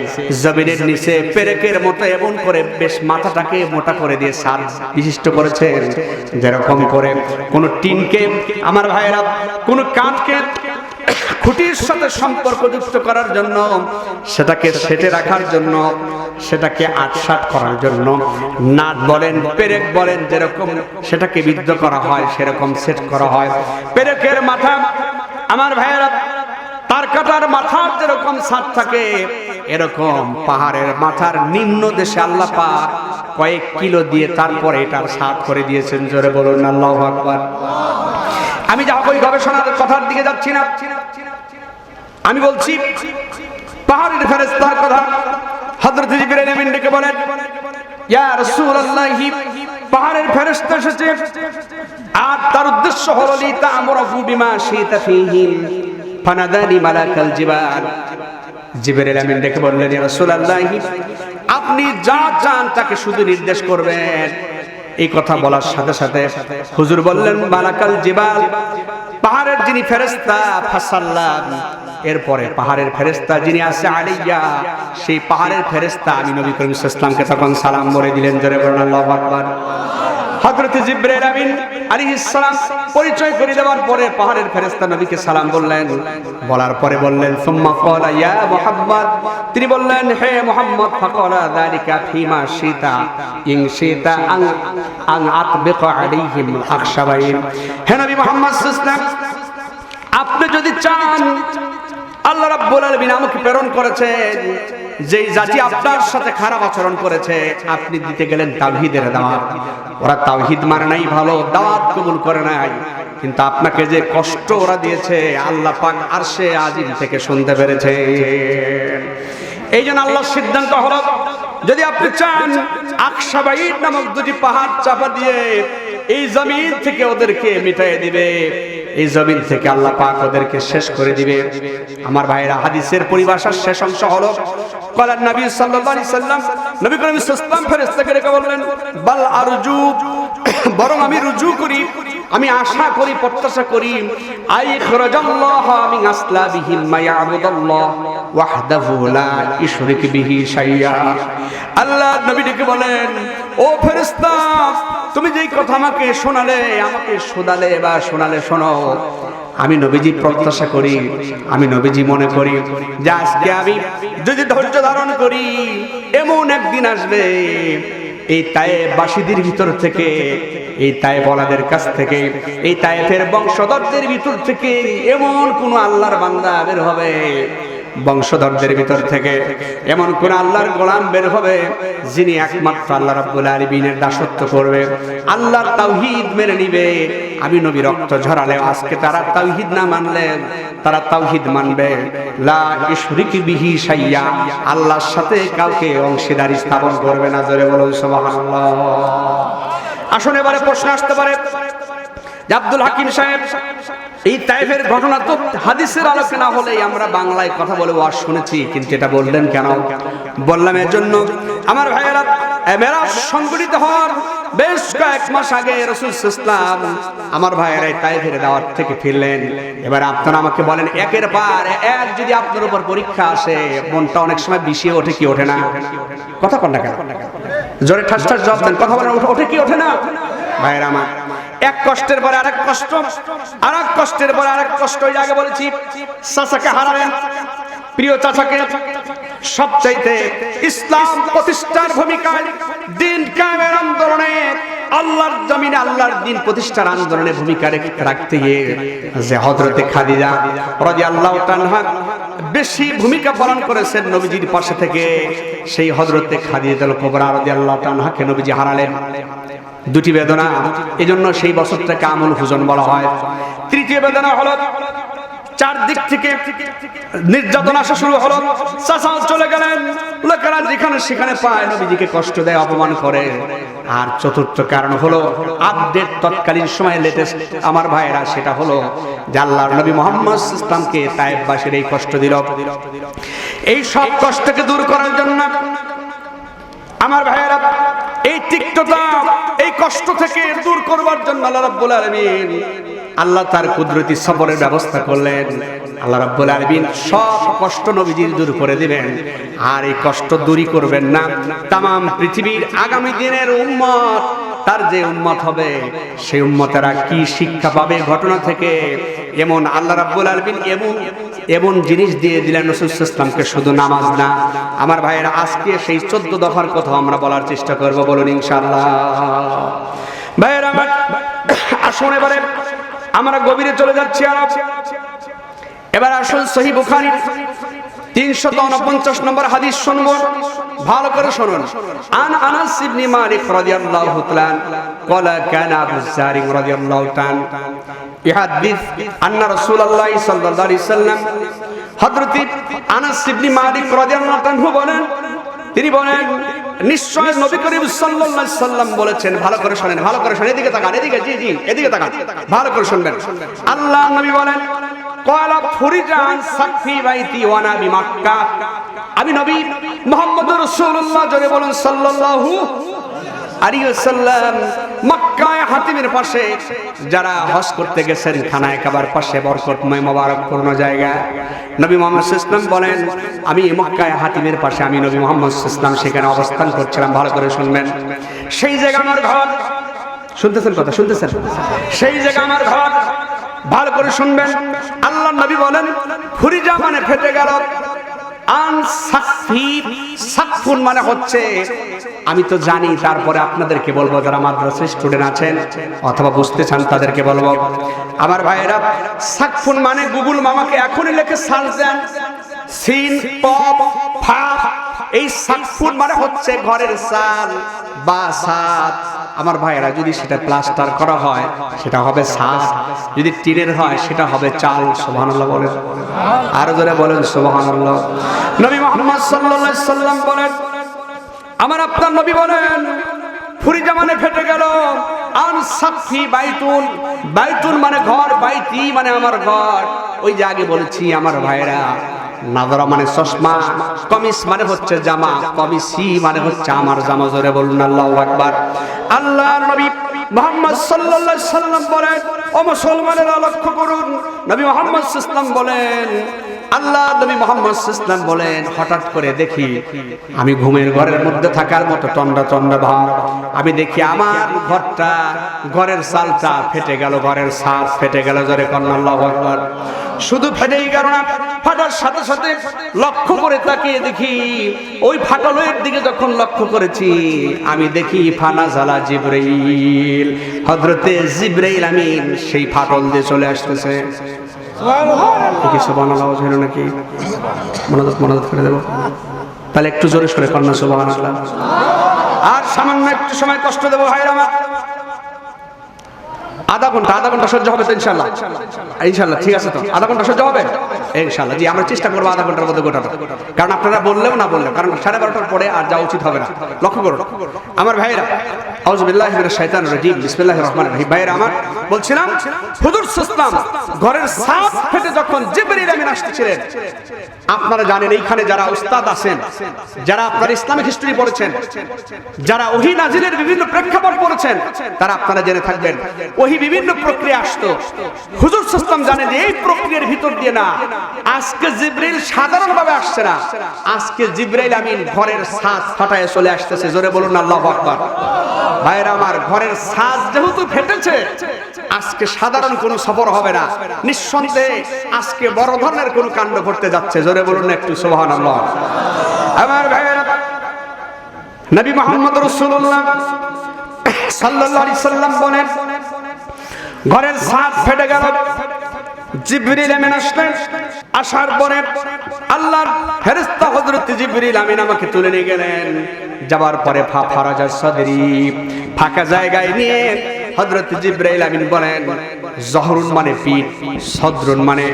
[SPEAKER 1] জমিনের নিচে পেরেকের মতো এমন করে বেশ মাথাটাকে মোটা করে দিয়ে সার বিশিষ্ট করেছেন, যেরকম করে কোন টিনকে, আমার ভাইয়েরা, কোন কাঠকে খুঁটির সাথে সম্পর্কযুক্ত করার জন্য, সেটাকে সেটে রাখার জন্য, সেটাকে আটসাট করার জন্য নাট বলেন, পেরেক বলেন, যেরকম সেটাকে বিদ্ধ করা হয় সেরকম সেট করা হয়। পেরেকের মাথা, আমার ভাইয়েরা, তার কাটার মাথার যেরকম ছাদ থাকে, এরকম পাহাড়ের মাথার নিম্ন দেশে আল্লাহ পাক কয়েক কিলো দিয়ে তারপরে এটার ছাদ করে দিয়েছেন। জোরে বলুন আল্লাহু আকবার। আমি যা ওই গবেষণার কথার দিকে যাচ্ছি না, আমি বলছি পাহাড়ের ফেরেশতার কথা। হযরত জিবরাইল আমিন ডেকে বলেন, ইয়া রাসূলুল্লাহ, পাহাড়ের ফেরেশতা এসেছে, আর তার উদ্দেশ্য হলো লিতা'মুরহু বিমা শিতা ফীহিম ফানাদানি মালাকাল জিবাল। জিবরাইল আমিন ডেকে বললেন, ইয়া রাসূলুল্লাহ, আপনি যা চান তাকে শুধু নির্দেশ করবেন। এই কথা বলার সাথে সাথে হুজুর বললেন, মালাকাল জিবাল, পাহাড়ের যিনি ফেরেশতা, ফাসাল্লাম, এরপরে পাহাড়ের ফেরেশতা যিনি আছে আলাইয়া, সেই পাহাড়ের ফেরেশতা আমি নবী করিম সাল্লাল্লাহু আলাইহি ওয়াসাল্লামকে তখন সালাম বলে দিলেন। জোরে বলুন আল্লাহু আকবার। হযরত জিবরাইল আমিন আলাইহিস সালাম পরিচয় করে দেওয়ার পরে পাহাড়ের ফেরেশতা নবীকে সালাম বললেন, বলার পরে বললেন, সুম্মা ক্বালা ইয়া মুহাম্মদ, তিনি বললেন, হে মুহাম্মদ, ফাকালা যালিকা ফীমা শিতা ইন শিতা আন আতবিকা আলাইহিম আকশাবাইন। হে নবী মুহাম্মদ সাল্লাল্লাহু আলাইহি ওয়াসাল্লাম, আপনি যদি চান, আল্লাহ রাব্বুল আলামিন আমাকে প্রেরণ করেছেন, যেই জাতি আপনার সাথে খারাপ আচরণ করেছে, আপনি দিতে গেলেন তাওহীদের দাওয়াত। ওরা তাওহীদ মানে নাই, ভালো দাওয়াত কবুল করে নাই, কিন্তু আপনাকে যে কষ্ট ওরা দিয়েছে আল্লাহ পাক আরশে আজিম থেকে শুনতে পেরেছে। এই জন্য আল্লাহর সিদ্ধান্ত হলো, যদি আপনি চান, আকশাবাইন নামক দুটি পাহাড় চাপা দিয়ে এই জমিন থেকে ওদেরকে মিটাইয়ে দিবে, এই জমিন থেকে আল্লাহ পাক ওদেরকে শেষ করে দিবে। আমার ভাইরা, হাদিসের পরিভাষার শেষ অংশ হলো, ক্বালা নবী সাল্লাল্লাহু আলাইহি সাল্লাম, নবী করিম সাল্লাল্লাহু আলাইহি ওয়াসাল্লাম ফেরেশতাকে ডেকে বললেন, বাল আরজু, বরং আমি রুজু করি, আমি আশা করি, প্রত্যাশা করি, আই খরাজাল্লাহ মিন আসলাবিহিম মা ইয়াবুদুল্লাহ ওয়াহদাহু লা ইশরিক বিহি শাইয়া। আল্লাহ নবী ডেকে বলেন, ও ফেরেশতা, তুমি যেই কথা আমাকে শোনালে বা শোনালে শোনো, আমি নবীজি প্রত্যাশা করি, আমি নবীজি মনে করি যে আজকে আমি যদি ধৈর্য ধারণ করি, এমন একদিন আসবে এই তায়েফবাসীদের ভিতর থেকে, এই তায়েফওয়ালাদের কাছ থেকে, এই তায়েফের বংশধরদের ভিতর থেকে এমন কোন আল্লাহর বান্দা বের হবে, বংশধরদের ভিতর থেকে এমন কোন আল্লাহর গোলাম বের হবে যিনি একমাত্র আল্লাহ রাব্বুল আলামিনের দাসত্ব করবে, আল্লাহর তাওহীদ মেনে নিবে। আমি নবী রক্ত ঝরালে আজকে তারা তাওহীদ না মানলে তারা তাওহীদ মানবে, লা ইশরিক বিহি শাইয়া, আল্লাহর সাথে কাউকে অংশীদারি স্থাপন করবে না। জোরে বলুন সুবহানাল্লাহ। আসুন এবারে প্রশ্ন আসতে পারে যে আব্দুল হাকিম সাহেব, এই তায়েফের ঘটনা তো হাদিসের আলোকে না হলেই আমরা বাংলায় কথা বলে ওয়াজ শুনেছি, কিন্তু এটা বললেন কেন? বললাম এর জন্য, আমার ভাইয়েরা, মেরাজ সংগঠিত হওয়ার বেশ কয়েক মাস আগে রাসূল সাল্লাল্লাহু আলাইহি ওয়াসাল্লাম আমার ভাইয়েরা এই তায়েফের দাওয়াত থেকে ফিরলেন। এবার আপনারা আমাকে বলেন, একের পর এক যদি আপনার উপর পরীক্ষা আসে, মনটা অনেক সময় বিষিয়ে ওঠে কি ওঠে না? কথা কন না কেন? জোরে ঠাস ঠাস জবাব দেন, কথা বলেন, ওঠে কি ওঠে না? ভাইয়েরা আমার, এক কষ্টের পরে আরেক কষ্ট, আরেক কষ্টের পরে আরেক কষ্ট। ওই আগে বলেছি, চাচাকে হারালেন, প্রিয় চাচাকে, সবচাইতে ইসলাম প্রতিষ্ঠার ভূমিকায়, দিন কায়েমের আন্দোলনে, আল্লাহর জমিনে আল্লাহর দিন প্রতিষ্ঠার আন্দোলনে ভূমিকা রাখতে গিয়ে যে হযরতে খাদিজা রাদিয়াল্লাহু তাআলা বেশি ভূমিকা পালন করেছেন নবীজির পাশে থেকে, সেই হযরতে খাদিজাতুল কুবরা রাদিয়াল্লাহু তাআলাকে নবীজি হারালেন। দুটি বেদনা, এজন্য সেই বছরটাকে আমুল হুজন বলা হয়। তৃতীয় বেদনা হলো চারদিক থেকে নির্যাতন আসা শুরু হলো, চাচা চলে গেলেন, লোকেরা যেখানে সেখানে পায় নবীজিকে কষ্ট দেয়, অপমান করে। আর চতুর্থ কারণ হলো আপডেট, তৎকালীন সময়ে লেটেস্ট আমার ভাইয়েরা, সেটা হলো যে আল্লাহর নবী মুহাম্মদ সাল্লাল্লাহু আলাইহি ওয়াসাল্লামকে তায়েফবাসীর এই কষ্ট দিল। এই সব কষ্টকে দূর করার জন্য আমার ভাইয়েরা, এই তিক্ততা, এই কষ্ট থেকে দূর করবার জন্য আল্লাহ রাব্বুল আলামিন, আল্লাহ তার কুদরতি সবরের ব্যবস্থা করলেন। আল্লাহ রাব্বুল আলামিন সব কষ্ট নবীজির দূর করে দিবেন। আর এই কষ্ট দূরই করবেন না, তামাম পৃথিবীর আগামী দিনের উম্মত, তার যে উম্মত হবে সেই উম্মতেরা কি শিক্ষা পাবে ঘটনা থেকে, এমন আল্লাহ রাব্বুল আলামিন এমন জিনিস দিয়ে দিলেন রাসূল সাল্লাল্লাহু আলাইহি ওয়াসাল্লামকে। শুধু নামাজ না আমার ভাইয়েরা, আজকে সেই 14 দফার কথা আমরা বলার চেষ্টা করব, বলুন ইনশাআল্লাহ। ভাইয়েরা আসুন এবারে আমরা গভীরে চলে যাচ্ছি। এবার আসুন সহিহ বুখারীর 349 নম্বর হাদিস শুনবো, ভালো করে শুনুন। আন আনাস ইবনে মালিক রাদিয়াল্লাহু তাআলা ক্বালা কানা আবু যারি রাদিয়াল্লাহু তাআলা ইহাদিস আন্না রাসূলুল্লাহ সাল্লাল্লাহু আলাইহি ওয়াসাল্লাম, হযরত আনাস ইবনে মালিক রাদিয়াল্লাহু তাআলা বলেন, তিনি বলেন, নিশ্চয় নবী করিম সাল্লাল্লাহু আলাইহি ওয়াসাল্লাম বলেছেন, ভালো করে শুনেন, ভালো করে শুনেন, এদিকে তাকান, এদিকে, জি জি এদিকে তাকান, ভালো করে শুনবেন। আল্লাহ নবী বলেন, ক্বালা ফুরিজান সাকফি বাইতি ওয়া নাবি মক্কা, আমি নবী মুহাম্মদুর রাসূলুল্লাহ, জোরে বলুন সাল্লাল্লাহু আলাইহি ওয়াসাল্লাম, মক্কায় হাতিমের পাশে যারা হজ করতে গেছেন, খানায়ে কাবার পাশে বরকতময় মোবারকপূর্ণ জায়গা, নবী মুহাম্মদ সাল্লাল্লাহু আলাইহি ওয়াসাল্লাম বলেন, আমি মক্কায় হাতিমের পাশে, আমি নবী মুহাম্মদ সাল্লাল্লাহু আলাইহি ওয়াসাল্লাম সেখানে অবস্থান করছিলাম। ভালো করে শুনবেন, সেই জায়গা আমার ঘর। শুনতেছেন কথা, শুনতেছেন? সেই জায়গা আমার ঘর, ভালো করে শুনবেন। আল্লাহ নবী বলেন, ফুরিজা মানে ফেটে গেল, আন সাকফি, সাকফুন মানে হচ্ছে, আমি তো জানি, তারপরে আপনাদেরকে বলবো, যারা মাদ্রাসার স্টুডেন্ট আছেন অথবা বুঝতে চান তাদেরকে বলবো। আমার ভাইয়েরা, সাকফুন মানে গুগল মামাকে এখনই লিখে সার্চ দেন, সিন পপ ফা, এই সাকফুন মানে হচ্ছে ঘরের চাল বা ছাদ। আমার ভাইয়েরা, যদি সেটা প্লাস্টার করা হয় সেটা হবে ছাদ, যদি টিনের হয় সেটা হবে চাল। সুবহানাল্লাহ বলেন, আরো জোরে বলেন সুবহানাল্লাহ। নবী মুহাম্মদ সাল্লাল্লাহু আলাইহি ওয়াসাল্লাম বলেন, আমার আপনার নবী বলেন, ফুরিজা মানে ফেটে গেল, আন সাকফি বাইতুন, বাইতুন মানে ঘর, বাইতি মানে আমার ঘর। ওই যে আগে বলেছি আমার ভাইয়েরা, নাদরা মানে চশমা, কমিস মানে হচ্ছে জামা, কমিসি মানে হচ্ছে আমার জামা। জোরে বলুন আল্লাহু আকবার। আল্লাহর নবী মুহাম্মদ সাল্লাল্লাহু আলাইহি সাল্লাম বলেন, ও মুসলমানেরা লক্ষ্য করুন, নবী মুহাম্মদ সাল্লাল্লাহু আলাইহি সাল্লাম বলেন, আল্লাহ নবী মুহাম্মদ সাল্লাল্লাহু আলাইহি সাল্লাম বলেন, হঠাৎ করে দেখি আমি ঘুমের ঘরের মধ্যে থাকার মতো তন্দ্রা তন্দ্রা ভাব, আমি দেখি আমার ঘরটা, ঘরের চালটা ফেটে গেল, ঘরের ছাদ ফেটে গেল। জোরে কন্না আল্লাহু আকবার। শুধু ফেটেই গেল না, ফাটার সাথে সাথে লক্ষ্য করে তাকিয়ে দেখি, ওই ফাটলের দিকে যখন লক্ষ্য করেছি আমি দেখি ফানাজালা জিবরাইল, হযরতে জিবরাইল আমিন সেই ফাটল দিয়ে চলে আসতেছে। সুবহানাল্লাহ হলো নাকি? মনোযোগ করে দেব তাহলে একটু জোরে সরে কন্যা সুবহানাল্লাহ। আর সামান্য একটু সময় কষ্ট দেবো ভাইরা আমার, আধা ঘন্টা সহ্য হবে তো ইনশাআল্লাহ? ইনশাআল্লাহ ঠিক আছে তো, আধা ঘন্টা সহ্য হবে ইনশাআল্লাহ। জি, আমরা চেষ্টা করবো আধা ঘন্টার মধ্যে গোটাটা, কারণ আপনারা বললেও না বললেও, কারণ 12:30টার পরে আর যাওয়া উচিত হবে না। লক্ষ্য করুন আমার ভাইরা, আউযু বিল্লাহি মিনাশ শাইতানির রাজিম, বিসমিল্লাহির রহমানির রহিম। ভাইরা আমার, বলছিলাম হুজুর সাল্লাল্লাহু আলাইহি ওয়াসাল্লাম ঘরের ছাদ ফেটে যখন জিবরিল আমিন আসতেছিলেন, আপনারা জানেন এইখানে যারা উস্তাদ আছেন, যারা আপনারা ইসলামিক হিস্ট্রি পড়েছেন, যারা ওহী নাজিলের বিভিন্ন প্রেক্ষাপট পড়েছেন, তারা আপনারা জেনে থাকবেন ওহী বিভিন্ন প্রক্রিয়া আসতো। হুজুর সাল্লাল্লাহু আলাইহি ওয়াসাল্লাম জানেন যে এই প্রক্রিয়ার ভিতর দিয়ে না, আজকে জিবরিল সাধারণভাবে আসছে না, আজকে জিবরাইল আমিন ঘরের ছাদ ফাটায় চলে আসতেছে। জোরে বলুন আল্লাহু আকবার। ভাইরা আমার, ঘরের ছাদ যেহেতু ফেটেছে, আজকে সাধারণ কোনো সফর হবে না, নিঃসন্দেহে আজকে বড় ধরনের কোনো কাণ্ড ঘটতে যাচ্ছে। জোরে বলুন একটু সুবহানাল্লাহ। আমার ভাইরা, নবী মুহাম্মদ রাসূলুল্লাহ সাল্লাল্লাহু আলাইহি সাল্লাম বলেন, ঘরের ছাদ ফেটে গেল, জিবরিল আমিন আসলেন, আসার পরে আল্লাহর ফেরেশতা হযরত জিবরিল আমিন আমাকে তুলে নিয়ে গেলেন। যাবার পরে ফারাজা সাদরি, ফাঁকা জায়গায় নিয়ে হযরত জিবরাইল আমিন বলেন, জহরুন মানে পিঠ, সদরুন মানে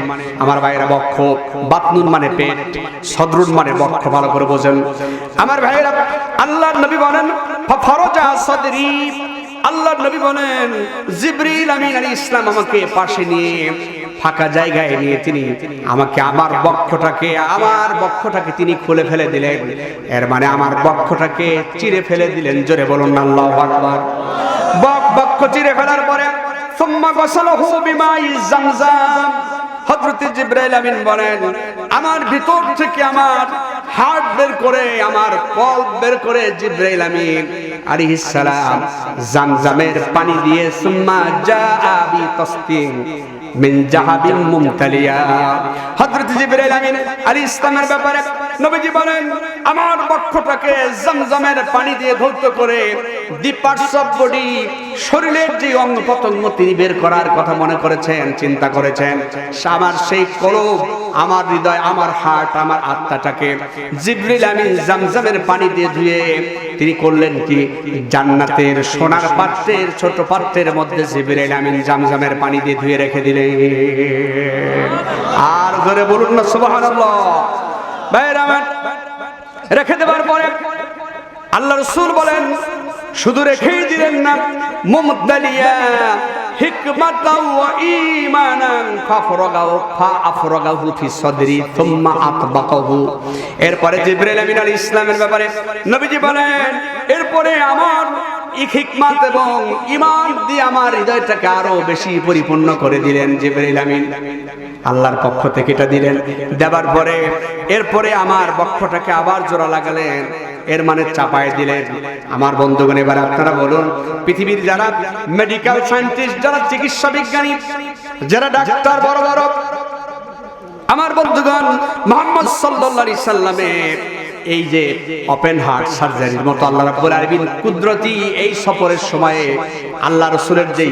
[SPEAKER 1] আমার ভাইরা বক্ষ, বাতনুন মানে পেট, সদরুন মানে বক্ষ। ভালো করে বোঝেন আমার ভাইরা। আল্লাহর নবী বলেন ফারাজা সাদরি, আল্লাহর নবী বলেন জিবরিল আমিন আলাইহিস সালাম আমাকে পাশে নিয়ে ফাঁকা জায়গায় নিয়ে তিনি আমাকে আমার বক্ষটাকে তিনি খুলে ফেলে দিলেন। এর মানে আমার বক্ষটাকে চিরে ফেলে দিলেন। জোরে বলুন আল্লাহু আকবার। বক্ষ চিরে ফেলার পরে সুম্মা গাসালাহু বিমাই জামজাম, হযরত জিবরাইল আমিন বলেন আমার ভিতর থেকে আমার হার্ট বের করে, আমার কল্ব বের করে জিবরাইল আমিন আলাইহিস সালাম জামজামের পানি দিয়ে সুম্মা জাআ বি তাসতিন মিন জাহাবিন মুমতালিয়া, হযরত জিবরাইল আমিন আলাইহিস সালামের ব্যাপারে নবীজি বলেন আমার বক্ষটাকে জামজামের পানি দিয়ে ধৌত করে দি পার্টস অফ বডি, শরীরের যে অঙ্গ প্রত্যঙ্গ তিনি বের করার কথা মনে করেছেন, চিন্তা করেছেন, আমার সেই কলব, আমার হৃদয়, আমার হার্ট, আমার আত্মাটাকে জিবরিল আমিন জামজামের পানি দিয়ে ধুয়ে তিনি করলেন কি, জান্নাতের সোনার পাত্রের ছোট পাত্রের মধ্যে জিবরিল আমিন জামজামের পানি দিয়ে ধুয়ে রেখে দিলেন। আর ধরে বলুন না সুবহানাল্লাহ। ভাইরা আমার, রেখে দেওয়ার পরে আল্লাহ রাসূল বলেন শুধু রেখেই দিলেন না, মুমতালিয়া হিকমাতাও ওয়া ঈমানান ফাফরাগাহু ফি সাদরি সুম্মা আতবাকাহু। এরপরে জিবরাইল আমিন আলাইহিস সালামের ব্যাপারে নবীজি বলেন এরপরে আমার হিকমত এবং ঈমান দিয়ে আমার হৃদয়টাকে আরো বেশি পরিপূর্ণ করে দিলেন জিবরাইল আমিন। আল্লাহর পক্ষ থেকে এটা দিলেন, দেবার পরে এরপরে আমার বক্ষটাকে আবার জোড়া লাগালেন, এর মানে চাপায় দিলেন। আমার বন্ধুগণ, এবার আপনারা বলুন, পৃথিবীর যারা মেডিকেল সায়েন্টিস্ট, যারা চিকিৎসা বিজ্ঞানী, যারা ডাক্তার বড় বড়, আমার বন্ধুগণ, মুহাম্মদ সাল্লাল্লাহু আলাইহি সাল্লামের এই যে ওপেন হার্ট সার্জারির মতো আল্লাহ রাব্বুল আলামিন কুদরতি এই সফরের সময়ে আল্লাহ রাসূলের যেই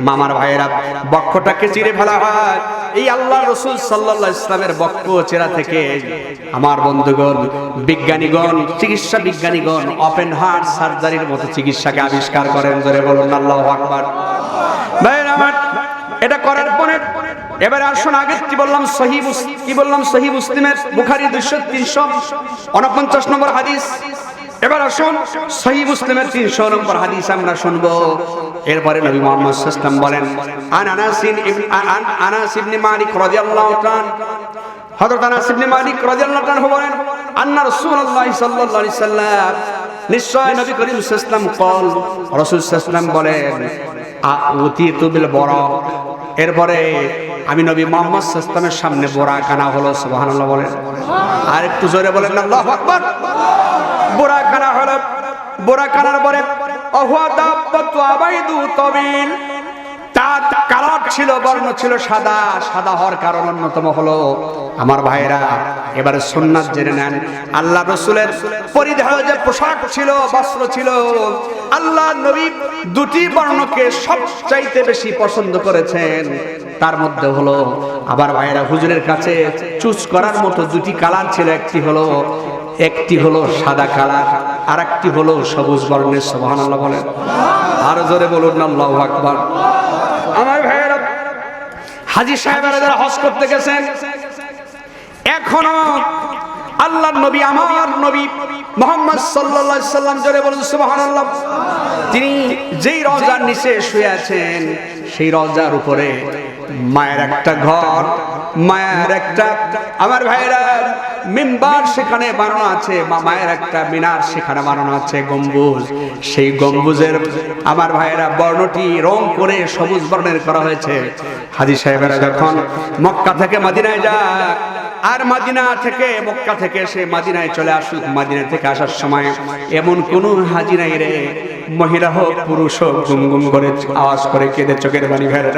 [SPEAKER 1] মামার ভাইয়েরা বক্ষটাকে চিরে ফেলা হয়, এই আল্লাহ রাসূল সাল্লাল্লাহু আলাইহি সাল্লামের বক্ষ চেরা থেকে আমার বন্ধুগণ, বিজ্ঞানীগণ, চিকিৎসা বিজ্ঞানীগণ ওপেন হার্ট সার্জারির মতো চিকিৎসাকে আবিষ্কার করেন। জোরে বলুন আল্লাহু আকবার। ভাইরা আমার, এটা করার পরে এবারে আসুন, আগে কি বললাম সহিহ মুসলিমের বুখারী 349 নম্বর হাদিস। এবার আসুন সহিহ মুসলিমের 300 নম্বর হাদিস আমরা শুনবো। এরপরে নবী মুহাম্মদ সাল্লাল্লাহু আলাইহি ওয়াসাল্লাম বলেন, আনাস ইবনে মালিক রাদিয়াল্লাহু তাআলা হযরত আনাস ইবনে মালিক রাদিয়াল্লাহু আনহু বলেন আন্না রাসূলুল্লাহ সাল্লাল্লাহু আলাইহি সাল্লাম নিশ্চয় নবী করিম সাল্লাল্লাহু আলাইহি সাল্লাম রাসূল সাল্লাল্লাহু আলাইহি বলেন আউতিতু বিল বরাক, এরপরে আমি নবী মুহাম্মদ সাল্লাল্লাহু আলাইহি ওয়াসাল্লামের সামনে বোরাক আনা হলো। সুবহানাল্লাহ বলেন, আর একটু জোরে বলেন আল্লাহু আকবার। বোরাক আনা হলো, বোরাক আনার পরে অহুয়া দাব্বাতু আবাইদু তাবিল, তার কালার ছিল, বর্ণ ছিল সাদা। সাদা হওয়ার কারণ অন্যতম হলো আমার ভাইরা এবারে সুন্নাত জেনে নেন, আল্লাহ রাসূলের পরিধান যে পোশাক ছিল, বস্ত্র ছিল, আল্লাহ নবী দুটি বর্ণকে সবচাইতে বেশি পছন্দ করেছেন। তার মধ্যে হলো আবার ভাইরা হুজুরের কাছে চুজ করার মতো দুটি কালার ছিল, একটি হলো সাদা কালার, আর একটি হলো সবুজ বর্ণের। সুবহানাল্লাহ বলেন, আর জোরে বলুন আল্লাহু আকবার। আমার ভাইয়েরা, হাজী সাহেবেরা যারা হজ করতে গেছেন, এখনো আল্লাহর নবী, আমার নবী মুহাম্মদ সাল্লাল্লাহু আলাইহি সাল্লাম, জোরে বলুন সুবহানাল্লাহ, তিনি যেই রওজার নিচে শুয়ে আছেন, সেই রওজার উপরে মায়ের একটা ঘর, মায়ের একটা আমার ভাইয়েরা মিম্বার সেখানে বানানো আছে, মায়ের একটা মিনার সেখানে বানানো আছে, গম্বুজ। সেই গম্বুজের আমার ভাইয়েরা বর্ণটি রং করে সবুজ বর্ণের করা হয়েছে। হাজী সাহেবেরা যখন মক্কা থেকে মদিনায় যায়, আর মদিনা থেকে মক্কা থেকে সে মদিনায় চলে আসুক, মদিনা থেকে আসার সময় এমন কোন হাজী নাই রে, মহিলা হোক পুরুষ হোক, গুম গুম করে আওয়াজ করে কেঁদে চোখের পানি ফেলে।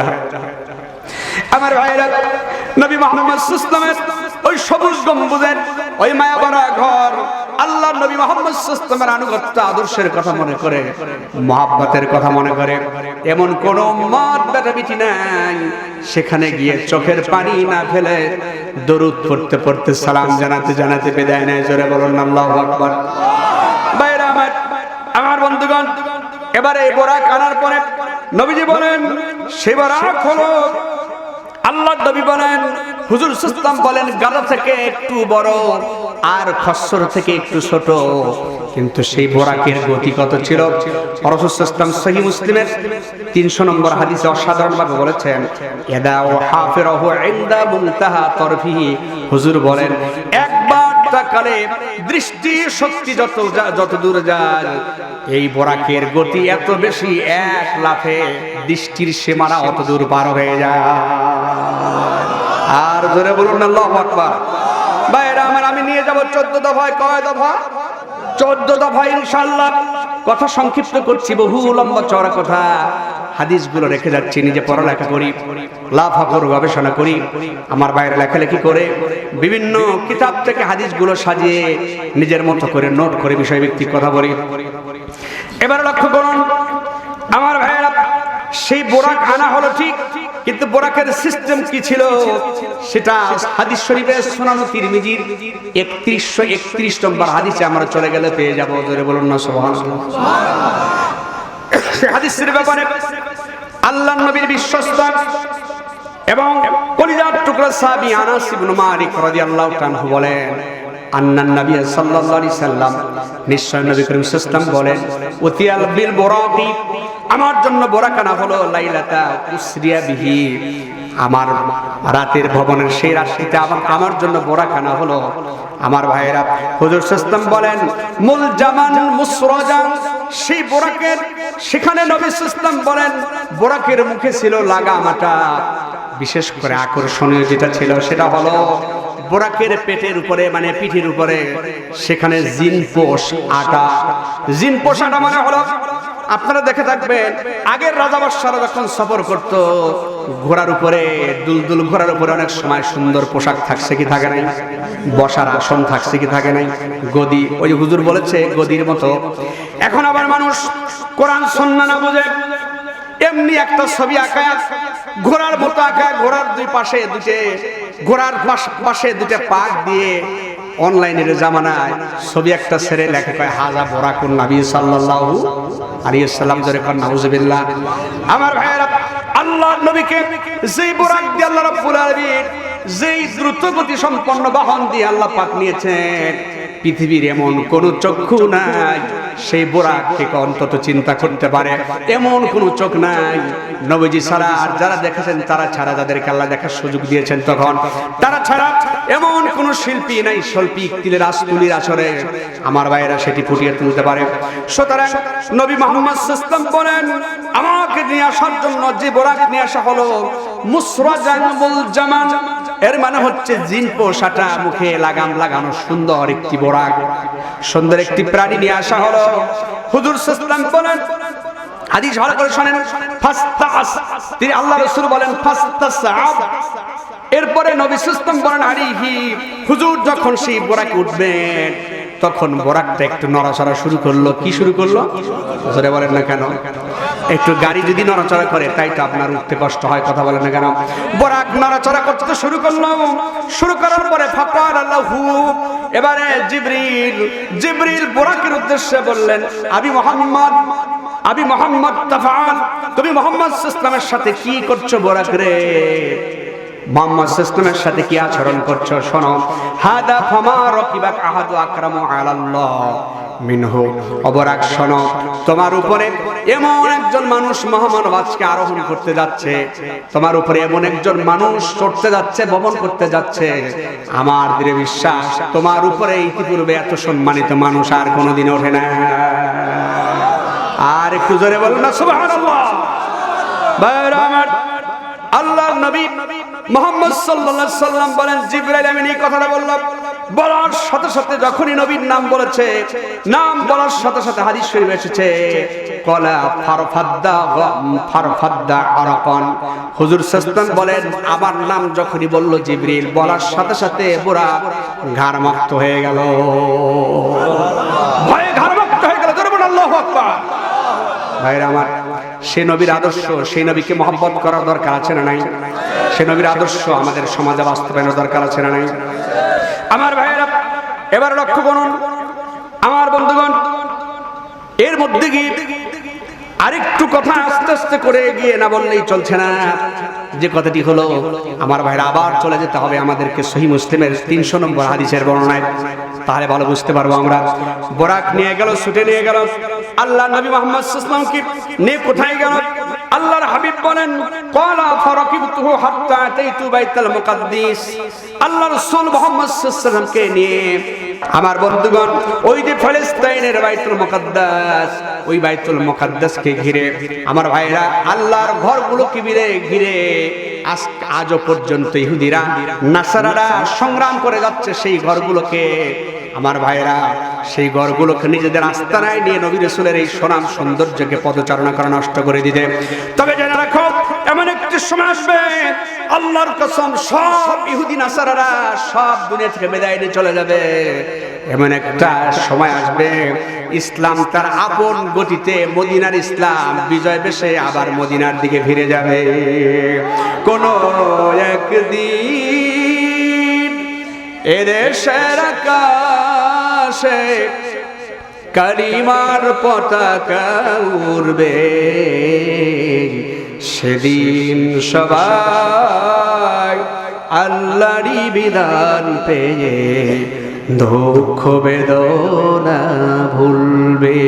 [SPEAKER 1] আমার ভাইরা, নবী মুহাম্মদ সাল্লাল্লাহু আলাইহি ওয়াসাল্লামের ওই সবুজ গম্বুজের ওই মায়াভরা ঘর, আল্লাহ নবী মুহাম্মদ সাল্লাল্লাহু আলাইহি ওয়াসাল্লামের আনুগত্য আদর্শের কথা মনে করে, মহব্বতের কথা মনে করে, এমন কোন মত বেটাবিটি নাই সেখানে গিয়ে চোখের পানি না ফেলে দরুদ পড়তে পড়তে সালাম জানাতে জানাতে বিদায় নেয়। জোরে বলুন আল্লাহু আকবার। ভাইরা আমার বন্ধুগণ, এবারে বোরাক আনার পরে নবীজি বলেন সে বোরাক হলো, আল্লাহ নবী বলেন, হুজুর সাল্লাল্লাহু বলেন গাদা থেকে একটু বড় আর খচ্চর থেকে একটু ছোট, কিন্তু সেই বোরাকের গতি কত ছিল। রাসূল সাল্লাল্লাহু সহিহ মুসলিমের 300 নম্বর হাদিসে অসাধারণভাবে বলেছেন, ইয়াদা ওয়া হাফিরাহু ইনদা মুনতাহা তরফিহি, হুজুর বলেন একবার তাকালে দৃষ্টি শক্তি যত দূর যায়, এই বোরাকের গতি এত বেশি, এক লাফে দৃষ্টির সীমানা অত দূর পার হয়ে যায়। আর জোরে বলুন আল্লাহু আকবার। ভাইরা আমার, আমি নিয়ে যাব 14 দফায়। কয় দফা? 14 দফা ইনশাআল্লাহ। কথা সংক্ষিপ্ত করছি, বহু লম্বা চওড়া কথা, হাদিসগুলো রেখে যাচ্ছি, নিজে পড়ালেখা করি, লাফাখর গবেষণা করি, আমার বাইরে লেখালেখি করে বিভিন্ন কিতাব থেকে হাদিসগুলো সাজিয়ে নিজের মতো করে নোট করে বিষয়ভিত্তিক কথা বলি। এবার লক্ষ্য করুন আমার ভাইরা, সেই বোরাক আনা হলো ঠিক, কিন্তু বোরাকের সিস্টেম কি ছিল সেটা হাদিস শরীফে সুনান তিরমিজির 3131 নম্বর হাদিসে আমরা চলে গেলে পেয়ে যাব। জোরে বলুন না সুবহানাল্লাহ। সেই হাদিসের ব্যাপারে আল্লাহর নবীর বিশ্বস্ত এবং কলিজার টুকরা সাহাবী আনাস ইবনে মালিক রাদিয়াল্লাহু তাআলা বলেন, আন্নান নবী সাল্লাল্লাহু আলাইহি সাল্লাম, নিশ্চয় নবী করিম সাল্লাল্লাহু আলাইহি ওয়াসাল্লাম বলেন, উতিয়াল বিল বুরাকি, আমার জন্য বোরাক আনা হলো, লাইলাতা উসরিয়া বিহি, আমার রাতের ভবনের সেই রাতটিতে আমার জন্য বোরাক আনা হলো। আমার ভাইয়েরা, হুজুর সাল্লাল্লাহু বলেন মুলজামান মুসরাজান, সেই বোরাকের সেখানে নবী সাল্লাল্লাহু বলেন বোরাকের মুখে ছিল লাগামাটা। বিশেষ করে আকর্ষণীয় যেটা ছিল সেটা হলো বোরাকের পেটের উপরে, মানে পিঠের উপরে সেখানে জিনপোষ আটা। জিনপোষ আটা মানে হলো, আপনারা দেখে থাকবেন আগের রাজা বাদশাহরা যখন সফর করত, ঘোড়ার উপরে দুলদুল ঘোড়ার উপরে অনেক সময় সুন্দর পোশাক থাকছে কি থাকে নাই, বসার আসন থাকছে কি থাকে নাই, গদি, ওই হুজুর বলেছে গদির মতো। এখন আবার মানুষ কোরআন সুন্নাহ না বুঝে এমনি একটা ছবি আঁকায়, ঘোড়ার মতো আঁকায়, ঘোড়ার দুই পাশে ঘোড়ার পাশে দুটো পাক দিয়ে অনলাইনের জামানায় ছবি একটা ছেড়ে লেখা কয় হাজা বোরাকুন নবী সাল্লাল্লাহু আলাইহি সাল্লাম, জোরে কোন নাউজুবিল্লাহ। আমার ভাইয়েরা, আল্লাহর নবীকে যেই বোরাক দিয়ে আল্লাহ রাব্বুল আলামিন যেই দ্রুত গতি সম্পন্ন বাহন দিয়ে আল্লাহ পাক নিয়েছেন, পৃথিবীর এমন কোন চক্ষু নাই সেই বোরাককে অন্তত চিন্তা করতে পারে এমন কোনো চোখ নাই নবীজি ছাড়া। আর যারা দেখেছেন তারা ছাড়া, যাদেরকে আল্লাহ দেখার সুযোগ দিয়েছেন তখন তারা ছাড়া এমন কোন শিল্পী নাই শৈল্পিক তিলের আস্তুলির আসরে আমার ভাইয়েরা সেটি ফুটিয়ে তুলতে পারে। সুতরাং নবী মুহাম্মদ সাল্লাল্লাহু আলাইহি ওয়াসাল্লাম বলেন, আমাকে নিয়ে আসার জন্য যে বোরাক নিয়ে আসা হলো মুসরাজানুল জামান, এর মানে হচ্ছে জিন পোষাটা মুখে লাগাম লাগানো সুন্দর একটি বোরাক, সুন্দর একটি প্রাণী নিয়ে আসা হলো। হুজুর সাল্লাল্লাহু আলাইহি ওয়াসাল্লাম বলেন, হাদিস ভালো করে শুনেন, ফাস্তাস, তিনি আল্লাহ রাসূল বলেন ফাস্তাসআব। এরপরে নবী সাল্লাল্লাহু আলাইহি ওয়াসাল্লাম বলেন আলাইহি, হুজুর যখন সেই বোরাকে উঠবেন তখন বোরাকটা একটু নড়াচড়া শুরু করলো। কি শুরু করলো? জোরে বলেন না কেন? একটু গাড়ি যদি নড়াচড়া করে তাই তো আপনার উঠতে কষ্ট হয়, কথা বলেন না কেন? বোরাক নড়াচড়া করতে শুরু করলো। শুরু করার পরে ফাকার আল্লাহু, এবারে জিবরিল বোরাকের উদ্দেশ্যে বললেন, আবি মুহাম্মদ তাফআল, তুমি মুহাম্মদ সাল্লাল্লাহু আলাইহি ওয়াসাল্লামের সাথে কি করছো বোরাক রে? মুহাম্মদ সাল্লাল্লাহু আলাইহি ওয়াসাল্লামের সাথে কি আচরণ করছো শোনো। হাদা ফামা রাকিবাক আহাদু আকরামু আলাল্লাহ মিনহু, অবরাক শোনো, তোমার উপরে এমন একজন মানুষ মহামানব আজকে আরোহণ করতে যাচ্ছে, তোমার উপরে এমন একজন মানুষ চড়তে যাচ্ছে, ভ্রমণ করতে যাচ্ছে, আমার দৃঢ় বিশ্বাস তোমার উপরে ইতিপূর্বে এত সম্মানিত মানুষ আর কোনোদিন ওঠে না। আর একটু জোরে বলুন না সুবহানাল্লাহ। ভাইরা আমার, আল্লাহর নবী মুহাম্মদ সাল্লাল্লাহু আলাইহি ওয়াসাল্লাম বলেন, জিবরাইল আমিন এই কথাটা বললাম, বলার সাথে সাথে যখনই নবীর নাম বলেছে, নাম বলার সাথে সাথে হাদিস শরীফে এসেছে কলা ফারফাদ্দা আরাকান, হুজুর সাল্লাল্লাহু আলাইহি ওয়াসাল্লাম বলেন আমার নাম যখনই বলল জিবরিল, বলার সাথে সাথে পুরা ঘাড়মক্ত হয়ে গেল, ভয়ে ঘাড়মক্ত হয়ে গেল। জোরে বলুন আল্লাহু আকবার। ভাইরা আমার, সে নবীর আদর্শ, সেই নবীকে মহব্বত করার দরকার আছে না নাই? সে নবীর আদর্শ আমাদের সমাজে বাস্তবায়নের দরকার আছে না নাই? আমার ভাইরা এবার লক্ষ্য করুন আমার বন্ধুগণ, এর মধ্যে গিয়ে আরেকটু কথা আস্তে আস্তে করে গিয়ে না বললেই চলছে না। যে কথাটি হলো আমার ভাইরা, আবার চলে যেতে হবে আমাদেরকে সহিহ মুসলিমের 300 নম্বর হাদিসের বর্ণনায়, তাহলে ভালো বুঝতে পারবো আমরা। বোরাক নিয়ে গেল, ছুটে নিয়ে গেল, আল্লাহ নবী মুহাম্মদ সাল্লাল্লাহু আলাইহি ওয়াসাল্লামকে নিয়ে কোথায় গেল? আল্লাহর হাবিব বলেন, ক্বালা ফারাকিবতুহু হাত্তা আতাইতু বাইতুল মুকাদ্দাস, আল্লাহ রাসূল মুহাম্মদ সাল্লাল্লাহু আলাইহি ওয়াসাল্লামকে নিয়ে আমার বন্ধুগণ ওই যে ফিলিস্তিনের বাইতুল মুকাদ্দাস, ওই বাইতুল মুকাদ্দাসকে ঘিরে আমার ভাইরা আল্লাহর ঘরগুলোকে ঘিরে আজও পর্যন্ত ইহুদিরা নাসারারা সংগ্রাম করে যাচ্ছে সেই ঘরগুলোকে। আমার ভাইরা সেই ঘরগুলোকে নিজেদের আস্তানায় নিয়ে নবী রাসূলের এই সুনাম সৌন্দর্যকে পদচারণা করে নষ্ট করে দিতে। তবে জেনে রাখো, এমন একটি সময় আসবে, আল্লাহর কসম, সব ইহুদি নাসারারা সব দুনিয়া থেকে বিদায় নিয়ে চলে যাবে। এমন একটা সময় আসবে, ইসলাম তার আপন গতিতে, মদিনার ইসলাম বিজয় বেশে আবার মদিনার দিকে ফিরে যাবে। কোন একদিন এদেশের আকাশে কালিমার পতাকা উড়বে, সেদিন সবাই আল্লাহরই বিধান পেয়ে দুঃখ বেদনা ভুলবে।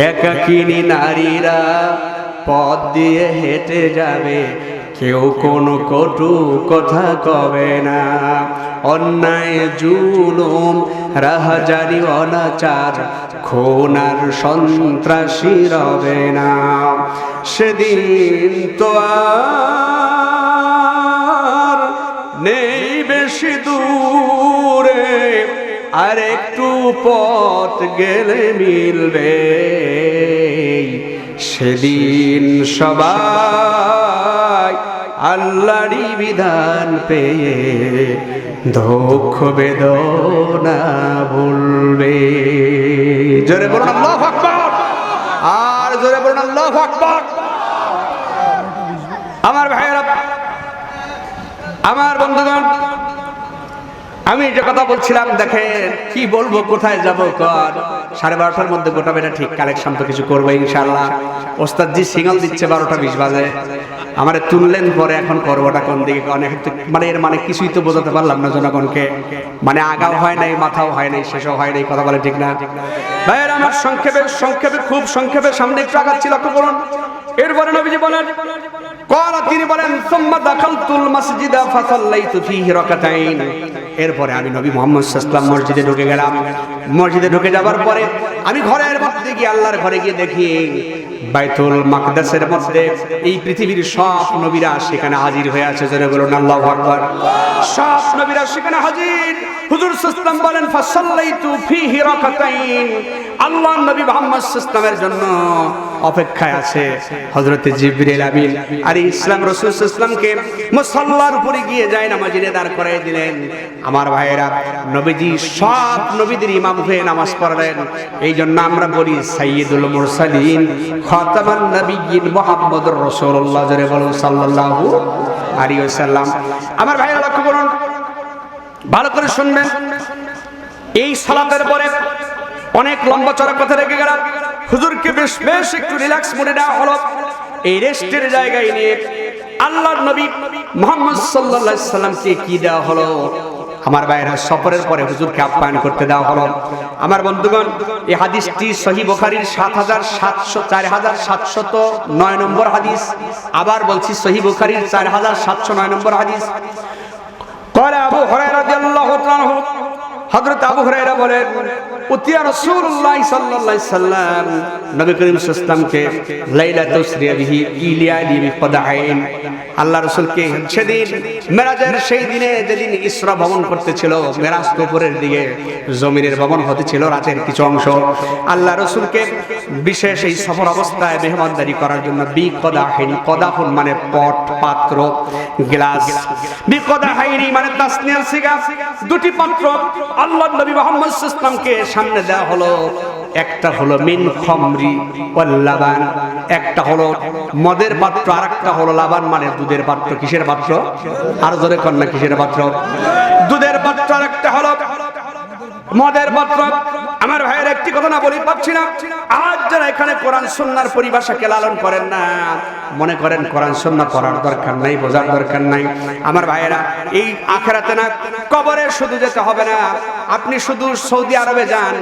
[SPEAKER 1] একাকিনী নারীরা পথ দিয়ে হেঁটে যাবে, কেউ কোনো কটু কথা কবে না, অন্যায় জুলুম রাহাজারি অনাচার খুন আর সন্ত্রাসী রবে না। সেদিন তো আর নেই বেশি দূরে, আর একটু পথ গেলে মিলবে, সেদিন সবাই আল্লাহরই বিধান পেয়ে দুঃখ বেদনা ভুলবে। জোরে বলুন আল্লাহু আকবার, আর জোরে বলুন আল্লাহু আকবার। আমার ভাইয়েরা, আমার বন্ধুগণ, আমি যে কথা বলছিলাম, দেখেন কি বলবো, কোথায় যাব, কর 12:30টার মধ্যে গোটা বেটা ঠিক কালেকশন তো কিছু করবো ইনশাআল্লাহ। ওস্তাদ জি সিগন্যাল দিচ্ছে 12:20 বাজে, আমারে তুললেন পরে এখন করবোটা কোন দিকে, অনেক মানে এর মানে কিছুই তো বোঝাতে পারলাম না জনগণকে, মানে আগাও হয় নাই, মাথাও হয় নাই, শেষও হয় নাই, কথা বলে ঠিক না ভাইয়ের আমার? সংক্ষেপে খুব সংক্ষেপে সামনে একটু আগাচ্ছি, লক্ষ্য করুন। এরপরে নবীজি বলেন, তিনি বলেন সুম্মা দাখালতুল মাসজিদা ফাসাল্লাইতু ফীহি রাকাতাইন। এরপরে আমি নবী মুহাম্মদ সাল্লাল্লাহু আলাইহি ওয়াসাল্লাম মসজিদে ঢুকে গেলাম। মসজিদে ঢুকে যাবার পরে আমি ঘরের মধ্যে গিয়ে, আল্লাহর ঘরে গিয়ে দেখি বাইতুল মাকদাসের মধ্যে এই পৃথিবীর সব নবীরা সেখানে হাজির হয়ে আছে। জোরে বলুন আল্লাহু আকবার। সব নবীরা সেখানে হাজির। হুজুর সাল্লাল্লাহু আলাইহি ওয়াসাল্লাম বলেন ফাসাল্লাইতু ফীহি রাকাতাইন। আল্লাহ নবী মুহাম্মদ সাল্লাল্লাহু আলাইহি ওয়াসাল্লামের জন্য অপেক্ষায় আছে হযরত জিবরিল আমিন আলাইহিস সালাম। রাসূল সাল্লাল্লাহু আলাইহি ওয়াসাল্লামকে মুসাল্লার উপরে গিয়ে যায় নামাজে দাঁড় করায় দিলেন। আমার ভাইয়েরা, নবীজি সব নবীদের ইমাম হয়ে নামাজ পড়ালেন। এই জন্য আমরা বলি সাইয়্যিদুল মুরসালিন খাতামান নবিয়্যিন মুহাম্মদুর রাসূলুল্লাহ, জোরে বলুন সাল্লাল্লাহু আলাইহি ওয়াসাল্লাম। আমার ভাইয়েরা লক্ষ্য করুন, ভালো করে শুনবেন। এই সালাতের পরে অনেক লম্বা চড়া কথা রেখে গেলাম। হুজুরকে বেশ একটু রিল্যাক্স মোডে দেওয়া হলো। এই রেস্টের জায়গায় নিয়ে আল্লাহর নবী মুহাম্মদ সাল্লাল্লাহু আলাইহি ওয়াসাল্লামকে কি দেওয়া হলো? আমার ভাইয়েরা, সফরের পরে হুজুরকে আপ্যায়ন করতে দেওয়া হলো। আমার বন্ধুগণ, এই হাদিসটি সহিহ বুখারীর 4709 নম্বর হাদিস। আবার বলছি, সহিহ বুখারীর 4709 নম্বর হাদিস। قال আবু হুরায়রা রাদিয়াল্লাহু তাআলা আনহু, হযরত আবু হুরায়রা বলেন, উতিয়া রাসূলুল্লাহ সাল্লাল্লাহু আলাইহি সাল্লাম, নবী করিম সাল্লাল্লাহু আলাইহি সাল্লামকে লাইলাতুল ইসরা বিহি ইলিয়ালি বিকদাইন, আল্লাহ রাসূলকে সেদিন মেরাজের সেই দিনে, যেদিন ইসরা ভ্রমণ করতেছিল, মেরাজ তো উপরের দিকে, জমিনের ভ্রমণ হতেছিল রাতের কিছু অংশ, আল্লাহ রাসূলকে বিশেষ এই সফর অবস্থায় মেহমানদারি করার জন্য বিকদাইন, কদাহুন মানে পট, পাত্র, গ্লাস, বিকদাইন মানে তাসনিয়ার সিগা, দুটি পাত্র আল্লাহর নবী মুহাম্মদ সাল্লাল্লাহু আলাইহি ওয়াসাল্লামকে সামনে দেওয়া হলো। একটা হলো মিন খামরি ওয়াল লাবান, একটা হলো মদের পাত্র, আর একটা হলো লাবান মানে দুধের পাত্র। কিসের পাত্র? আর জোরে কন্যা, কিসের পাত্র? দুধের পাত্র। আর একটা হলো মদের পাত্র। আমার ভাইয়ের একটি কথা না বলি পাচ্ছি না, আজ যারা এখানে কোরআন সুন্নাহর পরিভাষাকে লালন করেন না, মনে করেন কোরআন সুন্নাহ পড়ার দরকার নাই, বোঝার দরকার নাই। আমার ভাইয়েরা, এই আখিরাতে না, কবরে শুধু যেতে হবে না, আপনি শুধু সৌদি আরবে যান,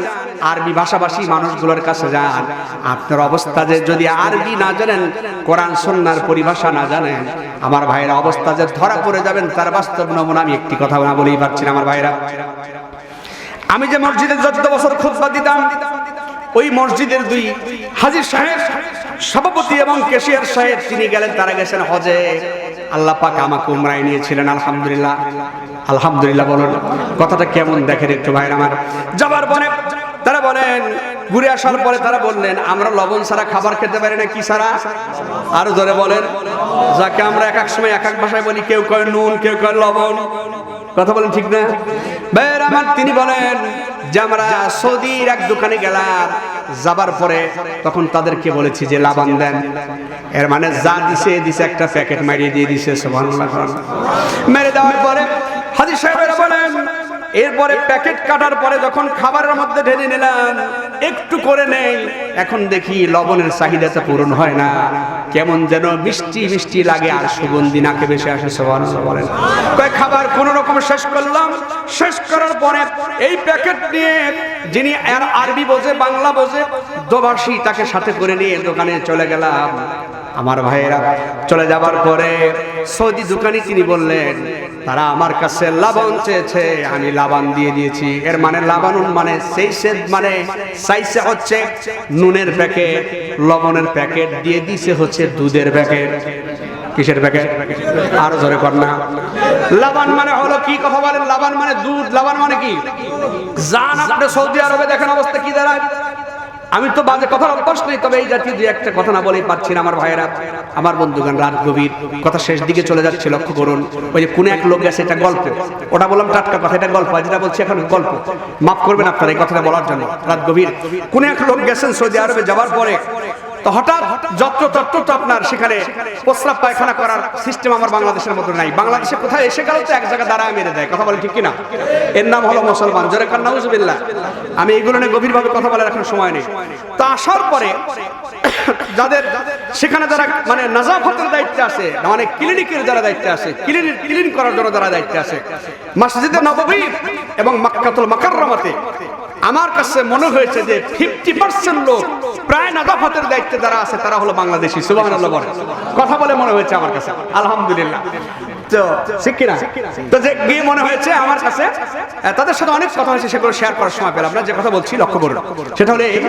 [SPEAKER 1] আরবি ভাষাভাষী মানুষগুলোর কাছে যান, আপনার অবস্থা যে যদি আরবি না জানেন, কোরআন সুন্নাহর পরিভাষা না জানেন, আমার ভাইয়েরা অবস্থা যে ধরা পড়ে যাবেন, তার বাস্তব নমুনা আমি একটি কথা না বলেই পারছি না। আমার ভাইয়েরা, আমি যে মসজিদে যত বছর খুতবা দিতাম, ওই মসজিদের দুই হাজী সাহেব, সভাপতি এবং ক্যাশিয়ার সাহেব, তিনি গেলেন, তারা গেছেন হজে। আল্লাহ পাক আমাকে উমরায় নিয়েছিলেন, আলহামদুলিল্লাহ। আলহামদুলিল্লাহ বলুন, কথাটা কেমন দেখেন একটু ভাইরা আমার। যাবার পরে তারা বলেন, ঘুরে আসার পরে তারা বললেন, আমরা লবণ ছাড়া খাবার খেতে পারি না। কি ছাড়া? আরো ধরে বলেন, যাকে আমরা এক এক সময় এক এক ভাষায় বলি, কেউ কয় নুন, কেউ কয় লবণ। কথা বলেন ঠিক না ভাইরা আমার? তিনি বলেন যে আমরা সৌদির এক দোকানে গেলাম, যাবার পরে তখন তাদেরকে বলেছি যে লাবান দেন। এর মানে যা দিছে একটা প্যাকেট মারিয়ে দিয়ে দিছে। সুবহানাল্লাহ। মেরে দেওয়ার পরে হাজী সাহেবেরা বলেন, এরপরে প্যাকেট কাটার পরে যখন খাবারের মধ্যে ঢেলে নিলাম, একটু করে নেই, এখন দেখি লবণের চাহিদাটা পূরণ হয় না, কেমন যেন মিষ্টি মিষ্টি লাগে, আর সুগন্ধি নাকে বেশি আসে। সুবহানাল্লাহ বলেন। কয় খাবার কোন রকম শেষ করলাম। শেষ করার পরে এই প্যাকেট নিয়ে, যিনি আরবি বোঝে, বাংলা বোঝে, দোভাষী, তাকে সাথে করে নিয়ে দোকানে চলে গেলাম। আমার ভাইয়েরা, চলে যাবার পরে সৌদি দোকানি তিনি বললেন, তারা আমার কাছে লাবণ চেয়েছে, আমি লাবান দিয়ে দিয়েছি। এর মানে লাবানুন মানে সেইসেদ, মানে সাইসে হচ্ছে নুনের প্যাকেট, লবণের প্যাকেট দিয়ে দিছে হচ্ছে দুধের প্যাকেট। কিসের প্যাকেট? আর জোরে কর না। লাবান মানে হলো কি? কথা বলেন। লাবান মানে দুধ, লাবান মানে কি? জান আপনি সৌদি আরবে দেখেন অবস্থা কি দাঁড়ায়। আমি তো বাজে কথার অভ্যাস নেই, তবে এই জাতীয় দুই একটা কথা না বলেই পাচ্ছি না। আমার ভাইয়েরা, আমার বন্ধুগণ, রাত গভীর, কথা শেষ দিকে চলে যাচ্ছে, লক্ষ্য করুন। ওই যে কোন এক লোক গেছে, এটা গল্প, ওটা বললাম টাটকা কথা, এটা গল্প, যেটা বলছি এখন গল্প, মাফ করবেন আপনারা এই কথাটা বলার জন্য। রাত গভীর, কোন এক লোক গেছেন সৌদি আরবে, যাবার পরে তো হঠাৎ যত্রতত্র তো আপনার সেখানে প্রস্রাব পায়খানা করার সিস্টেম আমার বাংলাদেশের মতো নাই। বাংলাদেশে কোথায় এসে গেল তো এক জায়গায় দাঁড়ায় মেরে দেয়, কথা বলে ঠিক কিনা? এর নাম হলো মুসলমান। জোরে কান নাউজুবিল্লাহ। আমি এগুলো নিয়ে গভীরভাবে কথা বলার এখন সময় নেই। তো আসার পরে যাদের সেখানে যারা মানে নাজাফতের দায়িত্বে আছে, মানে ক্লিনিকের যারা দায়িত্বে আছে, ক্লিন করার জন্য যারা দায়িত্বে আছে মসজিদে নববী এবং মক্কাতুল মুকাররমাতে, আমার কাছে মনে হয়েছে যে 50% লোক প্রায় নাজাফতের দায়িত্বে যারা আছে তারা হলো বাংলাদেশি। সুবহানাল্লাহ বলে কথা বলে মনে হয়েছে আমার কাছে, আলহামদুলিল্লাহ। তো ঠিক কিনা? তো যে গিয়ে মনে হয়েছে আমার কাছে তাদের সাথে অনেক কথা হয়েছে, সেগুলো শেয়ার করার সময় পেলাম না। যে কথা বলছি লক্ষ্য করুন, সেটা হলো এই,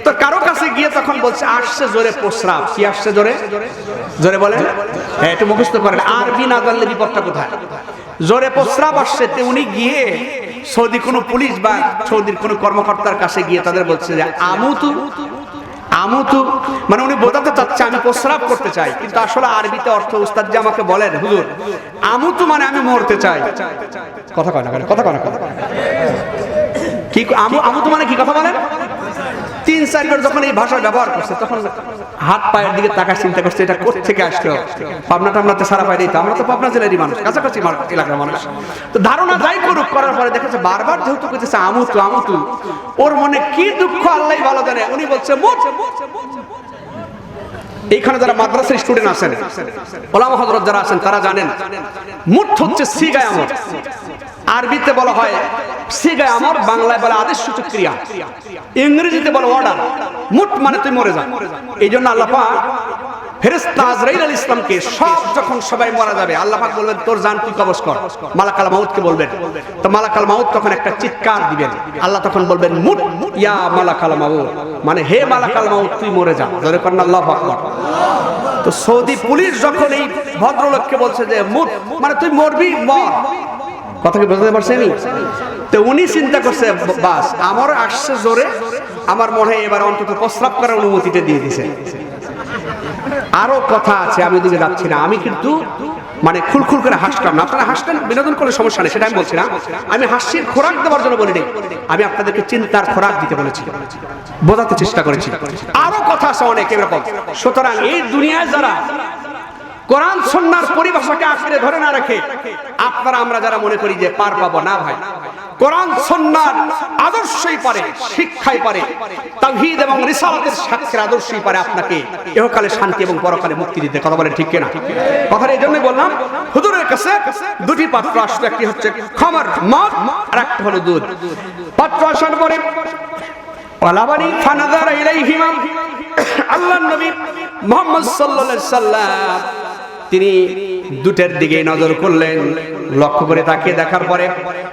[SPEAKER 1] তো কারো কাছে গিয়ে তখন বলছে আসছে জোরে প্রস্রাব। কি আসছে জোরে? জোরে বলেন, হ্যাঁ একটু মুখস্থ করেন, আরবি না জানলে বিপদটা কোথায়। জোরে প্রস্রাব আসছে, তে উনি গিয়ে সৌদি কোনো পুলিশ বা সৌদির কোনো কর্মকর্তার কাছে গিয়ে তাদের বলছে যে আমুতু, মানে উনি বোঝাতে চাচ্ছে আমি প্রস্রাব করতে চাই, কিন্তু আসলে আরবিতে অর্থ উস্তাদ যে আমাকে বলেন হুজুর আমুতু মানে আমি মরতে চাই। কথা কয় না, কথা কয় না, কি আমুতু মানে কি কথা বলেন? 3-4 বার যখন এই ভাষা ব্যবহার করছে তখন হাত পায়ের দিকে তাকায় চিন্তা করছে এটা কোথা থেকে আসলো। পাবনা টামনাতে সারা পাই দিত, আমরা তো পাবনা জেলারই মানুষ, কাছাকাছি এলাকার মানুষ। তো ধারণা যাই করুক, করার পরে দেখেছে বারবার যেহেতু কইতেছে আমুতু, ওর মনে কি দুঃখ আল্লাহই ভালো জানে। উনি বলছে মুত। এইখানে যারা মাদ্রাসার স্টুডেন্ট আছেন, ওলামা হযরত যারা আছেন তারা জানেন মুত হচ্ছে সিগায় আমর। আরবিতে বলা হয় সিগায় আমর, বাংলায় বলে আদেশ সূচক ক্রিয়া, ইংরেজিতে বলে অর্ডার। মুত মানে তুই মরে যা। এই জন্য আল্লাহ পাক ফেরেশতা আজরাইল আলাইহিস সালামকে যখন সবাই মারা যাবে আল্লাহ পাক বলবেন তোর জান তুই কবজ কর। মালাকাল মাউতকে বলবেন, তো মালাকাল মাউত তখন একটা চিৎকার দিবেন, আল্লাহ তখন বলবেন মুত ইয়া মালাকাল মাউত, মানে হে মালাকাল মাউত তুই মরে যা। জোরে করেন আল্লাহু আকবার। তো সৌদি পুলিশ যখন এই ভদ্রলোককে বলছে যে মুত মানে তুই মরবি, মর, কথা কি বুঝতে পারছেন? তো উনি চিন্তা করছে বাস আমার আসছে জোরে, আমার মনে হয় এবার অন্তত প্রস্রাব করার অনুমতিটা দিয়ে দিছে। আরো কথা আছে, আমি ওদিকে যাচ্ছি না। আমি কিন্তু মানে খুলখুল করে হাসলাম না, আপনারা হাসতেন বিনোদন করলে সমস্যা নেই, সেটা আমি বলছি না। আমি হাসির খোরাক দেওয়ার জন্য বলিনি, আমি আপনাদেরকে চিন্তার খোরাক দিতে বলেছি, বোঝাতে চেষ্টা করেছি। আরো কথা আছে অনেক এরকম। সুতরাং এই দুনিয়ায় যারা কোরআন সুন্নাহর পরিভাষাকে আঁকড়ে ধরে না রাখে, আপনারা আমরা যারা মনে করি যে পার পাবো না, ভাই কোরআন সুন্নাহর আদর্শই পারে, শিক্ষাই পারে, তাওহীদ এবং রিসালাতের সাক্ষ্যের আদর্শই পারে আপনাকে ইহকালে শান্তি এবং পরকালে মুক্তি দিতে। কথা বলেন ঠিক কিনা? কথাটা এই জন্যই বললাম, হুজুরের কাছে দুটি পাত্র আসলো, একটি হচ্ছে খামার মদ আর একটা হলো দুধ। পাত্র আসার পরে ওয়ালাবানি ফানাযারা ইলাইহিমা, আল্লাহর নবী মুহাম্মদ সাল্লাল্লাহু আলাইহি সাল্লাম তিনি দুটের দিকে নজর করলেন, লক্ষ্য করে তাকিয়ে দেখার পরে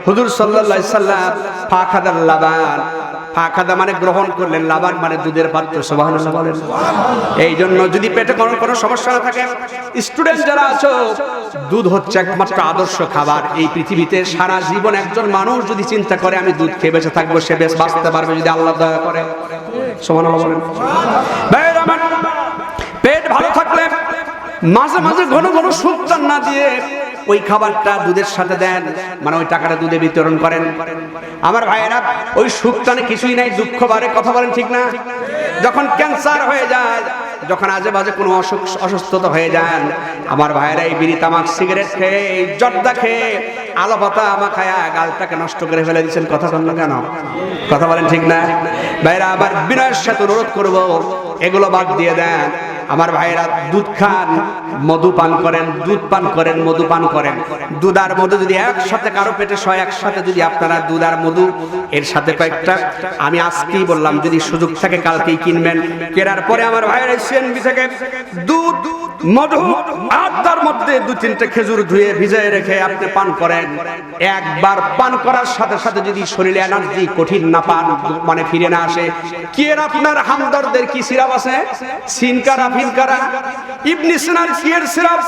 [SPEAKER 1] হুজুর সাল্লাল্লাহু আলাইহি সাল্লাম ফাখাদার লাবান, ফাখাদা মানে গ্রহণ করলেন, লাবান মানে দুধের পাত্র। সুবহানাল্লাহ বলেন। এই জন্য যদি পেটে কোনো সমস্যা না থাকে, স্টুডেন্ট যারা আছো, দুধ হচ্ছে একমাত্র আদর্শ খাবার এই পৃথিবীতে। সারা জীবন একজন মানুষ যদি চিন্তা করে আমি দুধ খেয়ে বেঁচে থাকবো, সে বেশ বাঁচতে পারবে যদি আল্লাহ দয়া করে। সুবহানাল্লাহ বলেন। পেট ভালো থাকলে মাঝে মাঝে ঘন ঘন সুলতান না দিয়ে ওই খাবারটা দুধের সাথে দেন, মানে ওই টাকাটা দুধে বিতরণ করেন। আমার ভাইয়েরা ওই সুলতানে কিছুই নাই, দুঃখ বাড়ে। কথা বলেন ঠিক না? যখন ক্যান্সার হয়ে যায়, যখন আজে বাজে কোনো অসুস্থতা হয়ে যান, আমার ভাইয়েরা এই বিড়ি তামাক সিগারেট খেয়ে, এই জর্দা খেয়ে, আলো পাতা মাখায়া গালটাকে নষ্ট করে ফেলে দিচ্ছেন। কথা বলেন কেন? কথা বলেন ঠিক না? ভাইয়েরা আবার বিনয়ের সাথে অনুরোধ করবো এগুলো বাদ দিয়ে দেন। আমার ভাইয়েরা দুধ খান, মধু পান করেন, দুধ পান করেন, মধু পান করেন। দুধ আর মধু যদি একসাথে কারো পেটে হয়, একসাথে যদি আপনারা দুধ আর মধু এর সাথে কয়েকটা, আমি আজকেই বললাম যদি সুযোগ থাকে কালকেই কিনবেন। কেনার পরে আমার ভাইয়েরা সিএনবি থেকে দুধ, মধু আর তার মধ্যে 2-3টে খেজুর ধুয়ে ভিজিয়ে রেখে আপনি পান করেন। একবার পান করার সাথে সাথে যদি শরীরে এনার্জি কঠিন না পান, মানে ফিরে না আসে, কি এর আপনার হামদর্দের কি সিরাপ আছে, সিনকারা ফিনকারা, ইবনে সিনার কি এর সিরাপ,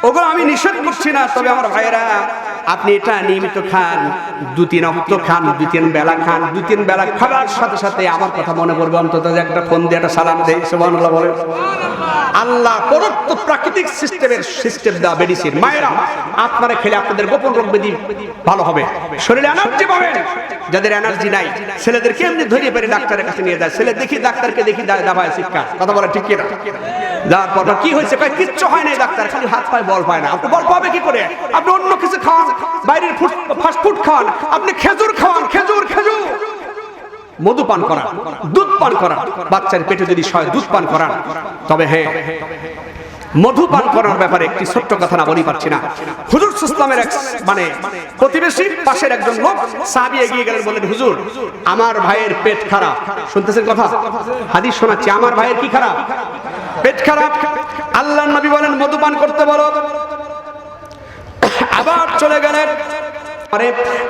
[SPEAKER 1] ওগুলো আমি নিষেধ করছি না। তবে আমার ভাইয়েরা আপনি এটা নিয়মিত খান, 2-3 অক্ত খান, 2-3 বেলা খান। 2-3 বেলা খাবার সাথে সাথে আমার কথা মনে পড়বে অন্তত একটা ফোন দিয়ে একটা সালাম দেই। সুবহানাল্লাহ বলেন। আল্লাহ প্রদত্ত প্রাকৃতিক সিস্টেম দেওয়া মেডিসিন। মায়েরা, আপনারা খেলে আপনাদের গোপন রোগ ব্যাধি ভালো হবে, শরীরে এনার্জি পাবেন। যাদের এনার্জি নাই, ছেলেদেরকে এমনি ধরিয়ে পেরে ডাক্তারের কাছে নিয়ে যায়, ছেলে দেখি ডাক্তারকে দেখি দাবায় শিক্ষা, কথা বলে ঠিক কিনা? যাওয়ার পর কি হয়েছে, কিচ্ছু হয় নাই, ডাক্তার খালি হাত পায়, বল পায় না। আপনি বল পাবে কি করে? আপনি অন্য কিছু খান, বাইরের ফাস্ট ফুড খান, আপনি খেজুর খান, খেজুর খেজুর, মধু পান করা, দুধ পান করা, বাচ্চার পেটে যদি দুধ পান করান। তবে হ্যাঁ, মধু পান করার ব্যাপারে একটি ছোট্ট কথা না বলি পারছি না। হুজুর ইসলামের এক মানে প্রতিবেশী পাশের একজন লোক সাহাবী এগিয়ে গেলেন, বললেন হুজুর আমার ভাইয়ের পেট খারাপ। শুনতেছেন কথা? হাদিস শোনাচ্ছি, আমার ভাইয়ের কি খারাপ? পেট খারাপ। আল্লাহর নবী বলেন মধু পান করতে বলো। আবার চলে গেলেন। আরে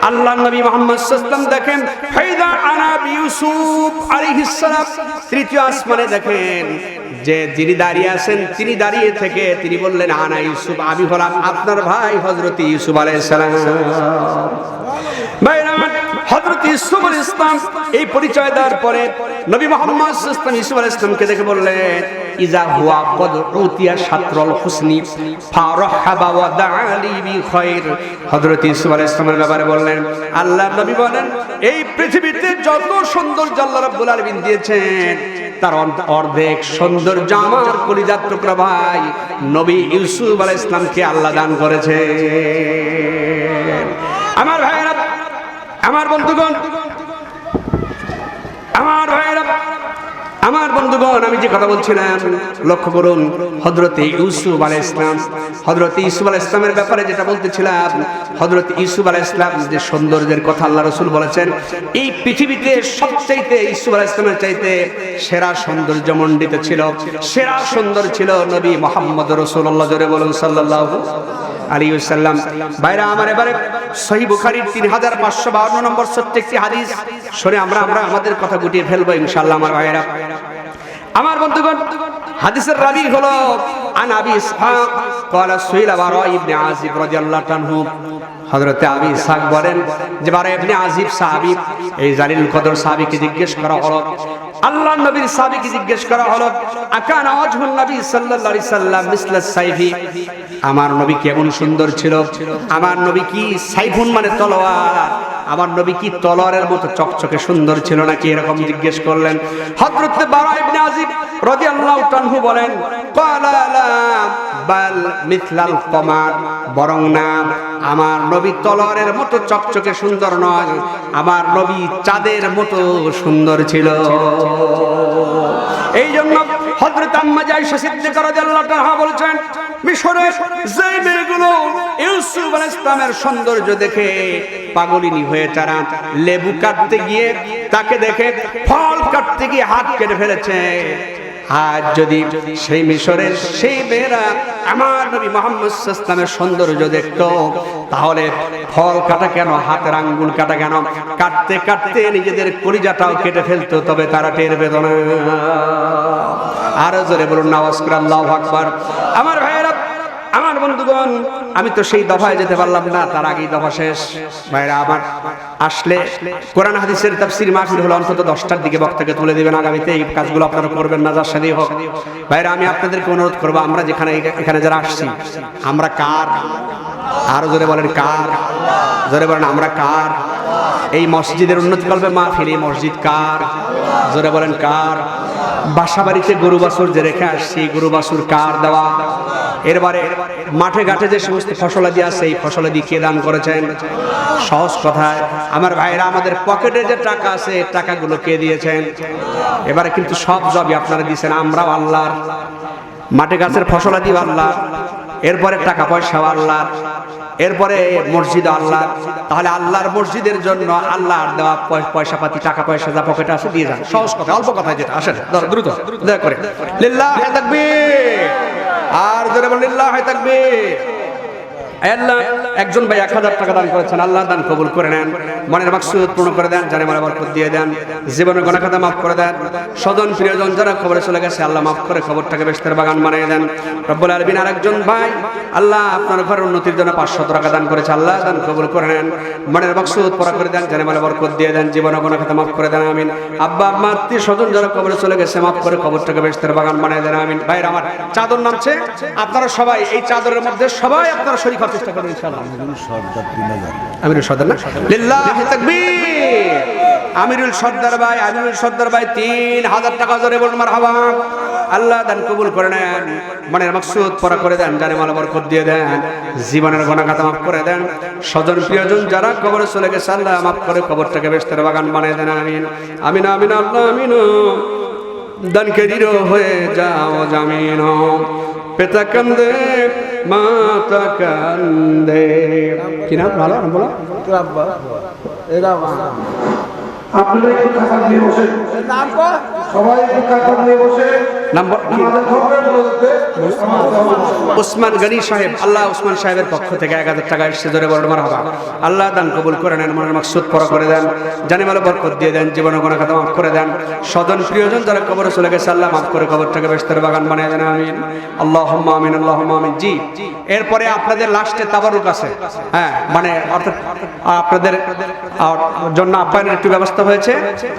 [SPEAKER 1] আল্লাহর নবী মুহাম্মদ সাল্লাল্লাহু আলাইহি ওয়াসাল্লাম দেখেন ফাইদা আনা ইউসুফ আলাইহিস সালাম, তৃতীয় আসমানে দেখেন যে যিনি দাঁড়িয়ে আছেন, তিনি দাঁড়িয়ে থেকে তিনি বললেন আনা ইউসুফ, আমি হলাম আপনার ভাই হযরত ইউসুফ আলাইহিস সালাম। ভাইরা, হযরত ইউসুফ আলাইহিস সালাম এই পরিচয় দেওয়ার পরে নবী মুহাম্মদ সাল্লাল্লাহু আলাইহি ওয়াসাল্লাম ইউসুফ আলাইহিস সালামকে দেখে বললেন ইজা হুয়া কদ উতিয়া শাতরুল হুসনি ফারহাবা ওয়া দাআলি বিখাইর। হযরত ইউসুফ আলাইহিস সালামের ব্যাপারে বললেন, আল্লাহর নবী বলেন এই পৃথিবীতে যত সৌন্দর্য আল্লাহ রাব্বুল আলামিন দিয়েছেন তার অর্ধেক সৌন্দর্য আমার কলিজার টুকরা ভাই নবী ইউসুফ আলাইহিস সালামকে আল্লাহ দান করেছে। আমার ভাইরা, আমার বন্ধুগণ, আমার বন্ধুগণ, আমি যে কথা বলছিলাম লক্ষ্য করুন। হযরত ইউসুফ আলাইহিস সালাম, হযরত ইউসুফ আলাইহিস সালামের ব্যাপারে যেটা বলতেছিলাম, হযরত ইউসুফ আলাইহিস সালাম যে সৌন্দর্যের কথা আল্লাহ রাসূল বলেছেন, এই পৃথিবীতে সবচাইতে ইউসুফ আলাইহিস সালামের চাইতে সেরা সৌন্দর্য মণ্ডিত ছিল, সেরা সুন্দর ছিল নবী মুহাম্মদ রাসূলুল্লাহ, জোরে বলুন সাল্লাল্লাহু আলাইহি ওয়াসাল্লাম। ভাইরা আমার, এবারে সহিহ বুখারীর 3552 নম্বর সত্য একটি হাদিস শুনে আমরা আমাদের কথা গুটিয়ে ফেলবো ইনশাআল্লাহ। আমার ভাইরা, আমার বন্ধুগণ, হাদিসের রাবি হলো আন আবি ইসহাক ক্বালা সুইলা বারা ইবনে আজিব রাদিয়াল্লাহু আনহু। হযরত আবি ইসহাক বলেন যে বারা ইবনে আজিব সাহাবী, এই জালিল কদর সাহাবীকে জিজ্ঞেস করা হলো, আল্লাহর নবীর সাহাবীকে জিজ্ঞেস করা হলো আকানা ওয়াজহুন নবী সাল্লাল্লাহু আলাইহি সাল্লাম মিসলা সাইফি, আমার নবী কেমন সুন্দর ছিল, আমার নবী কি সাইফুন মানে তলোয়ার, আমার নবী কি তলোয়ারের মতো চকচকে সুন্দর ছিল নাকি, এরকম জিজ্ঞেস করলেন। হযরত বারা ইবনে আজিব রাদিয়াল্লাহু আনহু বলেন ক্বালা লা বাল মিথলাল কমার, বরং না আমার নবী তলোয়ারের মতো চকচকে সুন্দর নয়, আমার নবী চাঁদের মতো সুন্দর ছিল। এই জন্য হযরত আম্মা আয়েশা সিদ্দিকা রাদিয়াল্লাহু তাআলা বলেছেন মিশরের যে মেয়েগুলো ইউসুফ আলাইহিস সালামের সৌন্দর্য দেখে পাগলিনী হয়ে তারা লেবু কাটতে গিয়ে তাকে দেখে ফল কাটতে গিয়ে হাত কেটে ফেলেছে, আজ যদি সেই মিশরের সেই মেয়েরা আমার নবী মুহাম্মদ সাল্লাল্লাহু আলাইহি ওয়াসাল্লামের সৌন্দর্য দেখতো, তাহলে ফল কাটা কেন, হাতের আঙ্গুল কাটা কেন, কাটতে কাটতে নিজেদের কলিজাটাও কেটে ফেলতো, তবে তারা টের পেত না। আরো জোরে বলুন নাওয়াজ করে আল্লাহু আকবার। আমার ভাইয়েরা, আমার বন্ধুগণ, আমি তো সেই দফায় যেতে পারলাম না, তার আগেই দফা শেষ। ভাইরা আমার, আসলে কোরআন হাদিসের তাফসীর মাহফিল হলো অন্তত 10টার দিকে বক্তাকে তুলে দিবেন, আগামীতে এই কাজগুলো আপনারা করবেন না যার সাথেই হোক। ভাইরা আমি আপনাদেরকে অনুরোধ করবো, আমরা যেখানে এখানে যারা আসছি আমরা কার? আরো জোরে বলেন কার? জোরে বলেন আমরা কার? এই মসজিদের উন্নতি কল্পে মাহফিল, এই মসজিদ কার? জোরে বলেন কার? বাসা বাড়িতে গরু বাছুর যে রেখে আসছি, গরু বাছুর কার দেওয়া? এরবারে মাঠে ঘাটে যে সমস্ত ফসলাদি আছে, এই ফসলাদি কে দান করেছেন? সহজ কথায় আমার ভাইরা, আমাদের পকেটে যে টাকা আছে টাকাগুলো কে দিয়েছেন? এবারে কিন্তু সব জবই আপনারা দিয়েছেন, আমরাও আল্লাহর। মাঠে গাছের ফসলাদি আল্লাহ, এরপরে টাকা পয়সা আল্লাহ, এরপরে মসজিদ আল্লাহ। তাহলে আল্লাহর মসজিদের জন্য আল্লাহর দেওয়া পয়সা পাতি, টাকা পয়সা যা পকেটে আছে দিয়ে যান। সহজ কথা, অল্প কথা যেটা আসেন, দ্রুত দয়া করে লিল্লাহি তাকবীর, আর জোরে বলেন লিল্লাহি তাকবীর। আল্লাহ একজন ভাই 1000 টাকা দান করেছেন, আল্লাহ দান কবুল করে নেন, মনের মাকসুদ পূর্ণ করে দেন, জানে মালে বরকত দিয়ে দেন, জীবনের গুনাহ খাতা মাফ করে দেন, স্বজন প্রিয়জন যারা কবরে চলে গেছে আল্লাহ মাফ করে কবরটাকে বেহেশতের বাগান বানিয়ে দেন রব্বুল আলামিন। আরেকজন ভাই আল্লাহ আপনার ঘরের উন্নতির জন্য 500 টাকা দান করেছে, আল্লাহ দান কবুল করে নেন, মনের মাকসুদ পুরা করে দেন, জানে মালে বরকত দিয়ে দেন, জীবনের গুনাহ খাতা মাফ করে দেন আমিন। আব্বা আম্মা আত্মীয় স্বজন যারা কবরে চলে গেছে মাফ করে কবরটাকে বেহেশতের বাগান বানিয়ে দেন আমিন। ভাইরা আমার চাদর নামছে, আপনারা সবাই এই চাদরের মধ্যে সবাই আপনারা শরীক হওয়ার চেষ্টা করবেন ইনশাআল্লাহ। আমিরুল সর্দার না, লিল্লাহি তাকবীর। আমিরুল সর্দার ভাই, আমিরুল সর্দার ভাই 3000 টাকা জোরে বলুন মারহাবা। আল্লাহ দান কবুল করে নেন, মনের মাকসুদ পুরা করে দেন, জানে মাল বরকত দিয়ে দেন, জীবনের গুনাহ খাতা মাফ করে দেন, স্বজন প্রিয়জন যারা কবরে চলে গেছে আল্লাহ মাফ করে কবরটাকে বেহেশতের বাগান বানিয়ে দেন আমিন। আমিন আমিন আল্লাহ আমিন। দানকে দৃঢ় হয়ে যাও জামিন, পেতা কান্দে মাতা কান্দে। কি নাম ভালো বলো?
[SPEAKER 2] আপনারা একটু কাকা দিয়ে বসে, সবাই একটু কাকা দিয়ে বসে
[SPEAKER 1] নাম্বার ওসমান গনি সাহেব, আল্লাহ ওসমান সাহেবের পক্ষ থেকে 1000 টাকা এসেছে, জোরে বড় মারহাবা। আল্লাহ দান কবুল করে নেন, মনের মাকসুদ পুরা করে দেন, জানে মালে বরকত দিয়ে দেন, জীবনের গুনাহ খাতা মাফ করে দেন, স্বজন প্রিয়জন যারা কবরে চলে গেছে আল্লাহ মাফ করে কবরটাকে বেহেশতের বাগান বানিয়ে দেন আমিন। আল্লাহুম্মা আমিন, আল্লাহুম্মা আমিন। জি, এরপরে আপনাদের লাস্টে তাবারুক আছে, হ্যাঁ মানে অর্থাৎ আপনাদের জন্য আপ্যায়নের একটু ব্যবস্থা হয়েছে,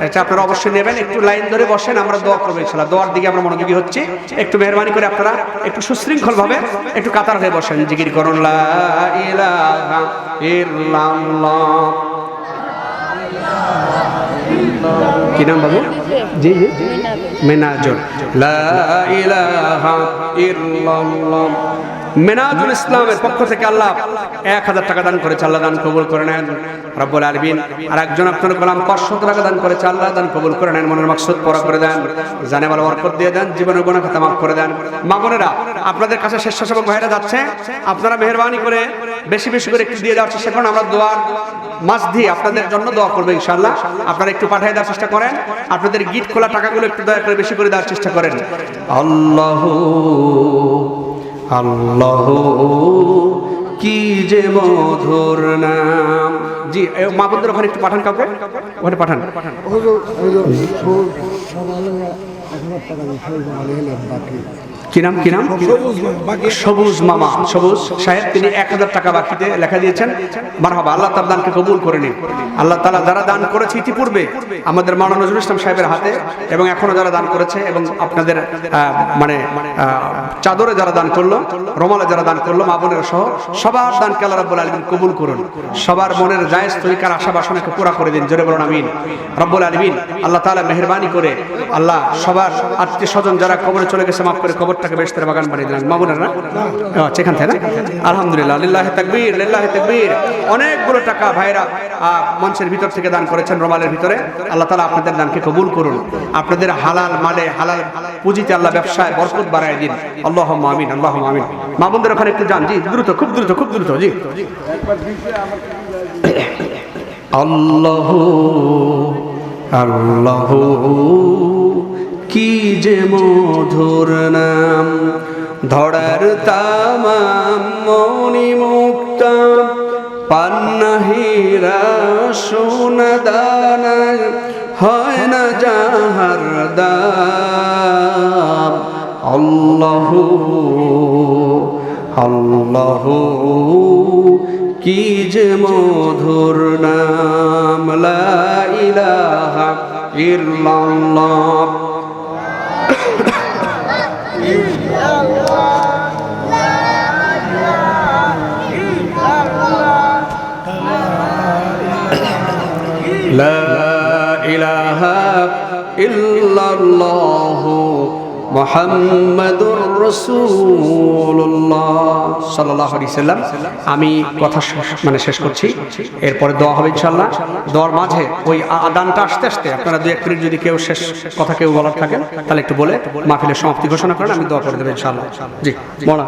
[SPEAKER 1] এটা আপনারা অবশ্যই নেবেন। একটু লাইন ধরে বসেন, আমরা দোয়া করবো ইনশাআল্লাহ। দোয়ার দিকে আমরা মনোযোগী হচ্ছি, একটু মেহরবানি করে আপনারা একটু সুশৃঙ্খল ভাবে একটু কাতার হয়ে বসেন, জিকির করুন লা ইলাহা ইল্লাল্লাহ। কি নাম বাবু? জি জি, মিনাজুল লা ইলাহা ইল্লাল্লাহ। মিনাজুল ইসলামের পক্ষ থেকে আল্লাহ 1000 টাকা দান করেছে, আল্লাহ দান কবুল করে নেন রব্বুল আলামিন। আর একজন আপনার গোলাম 500 টাকা দান করেছে, আল্লাহ দান কবুল করে নেন, মনের মাকসুদ পুরা করে দেন, জানে মাল বরকত দিয়ে দেন, জীবনের গুনাহ খাতা মাফ করে দেন। মা বোনেরা আপনাদের কাছে স্বেচ্ছাসেবক ভাইরা যাচ্ছে, আপনারা মেহেরবানি করে বেশি বেশি করে একটু দিয়ে দেওয়ার চেষ্টা করুন। আমরা দোয়ার মাস দিয়ে আপনাদের জন্য দোয়া করবো ইনশাআল্লাহ। আপনারা একটু পাঠিয়ে দেওয়ার চেষ্টা করেন, আপনাদের গিট খোলা টাকাগুলো একটু দয়া করে বেশি করে দেওয়ার চেষ্টা করেন। আল্লাহু আল্লাহ কি যে মধুর নাম। জি মা বোনদের ওখানে একটু পাঠান, কাউকে ওখানে পাঠান। কি নাম? কি নাম? সবুজ মামা, সবুজ সাহেব, তিনি 1000 টাকা বাকিতে লেখা দিয়েছেন। মারহাবা, আল্লাহ তার দানকে কবুল করে নিন। আল্লাহ তাআলা যারা দান করেছে ইতিপূর্বে আমাদের মাওলানা নজরুল ইসলাম সাহেবের হাতে, এবং এখনো যারা দান করেছে, এবং আপনাদের মানে চাদরে যারা দান করলো, রুমালে যারা দান করলো, মা বোনের সহ সবার দানকে আল্লাহ রাব্বুল আলামিন কবুল করুন। সবার মনের জায়েজ তরিকার আশা বাসনাকে পুরা করে দিন, জোরে বলুন আমিন। রব্বুল আলামিন আল্লাহ তাআলা মেহেরবানি করে আল্লাহ সবার আত্মীয় স্বজন যারা কবরে চলে গেছে মাফ করে কবরটাকে বেহেশতের বাগান বানিয়ে দিলেন। মা বোনেরা সেখান থেকে না, আলহামদুলিল্লাহ, লিল্লাহি তাকবীর, লিল্লাহি তাকবীর। অনেকগুলো টাকা ভাইরা মঞ্চের ভিতর থেকে দান করেছেন, রুমালের ভিতরে। আল্লাহ তাআলা আপনাদের দানকে কবুল করুন, আপনাদের হালাল মালে হালাল পুঁজিতে আল্লাহ ব্যবসায় বরকত বাড়ায় দিন। আল্লাহুম্মা আমিন, আল্লাহুম্মা আমিন। মা বোনদের ওখানে একটু যান, জি দ্রুত, খুব দ্রুত, খুব দ্রুত। জি আল্লাহু আল্লাহু কি যে মধুর নাম, ধরার তামাম মনি মুক্তা, পান্না হীরা সোনা দানা, হয় না যাহার দাম। আল্লাহু আল্লাহু কি যে মধুর নাম, লা ইলাহা ইল্লাল্লাহ। লা ইলাহা ইল্লাল্লাহ মুহাম্মাদুর রাসূলুল্লাহ সাল্লাল্লাহু আলাইহি সাল্লাম। আমি কথা মানে শেষ করছি, এরপরে দোয়া হবে ইনশাআল্লাহ। দোয়ার মাঝে ওই আদানটা আসতে আসতে আপনারা 2-1 মিনিট যদি কেউ শেষ কথা কেউ বলার থাকেন তাহলে একটু বলে মাহফিলের সমাপ্তি ঘোষণা করেন, আমি দোয়া করে দেব ইনশাআল্লাহ। জি বলা।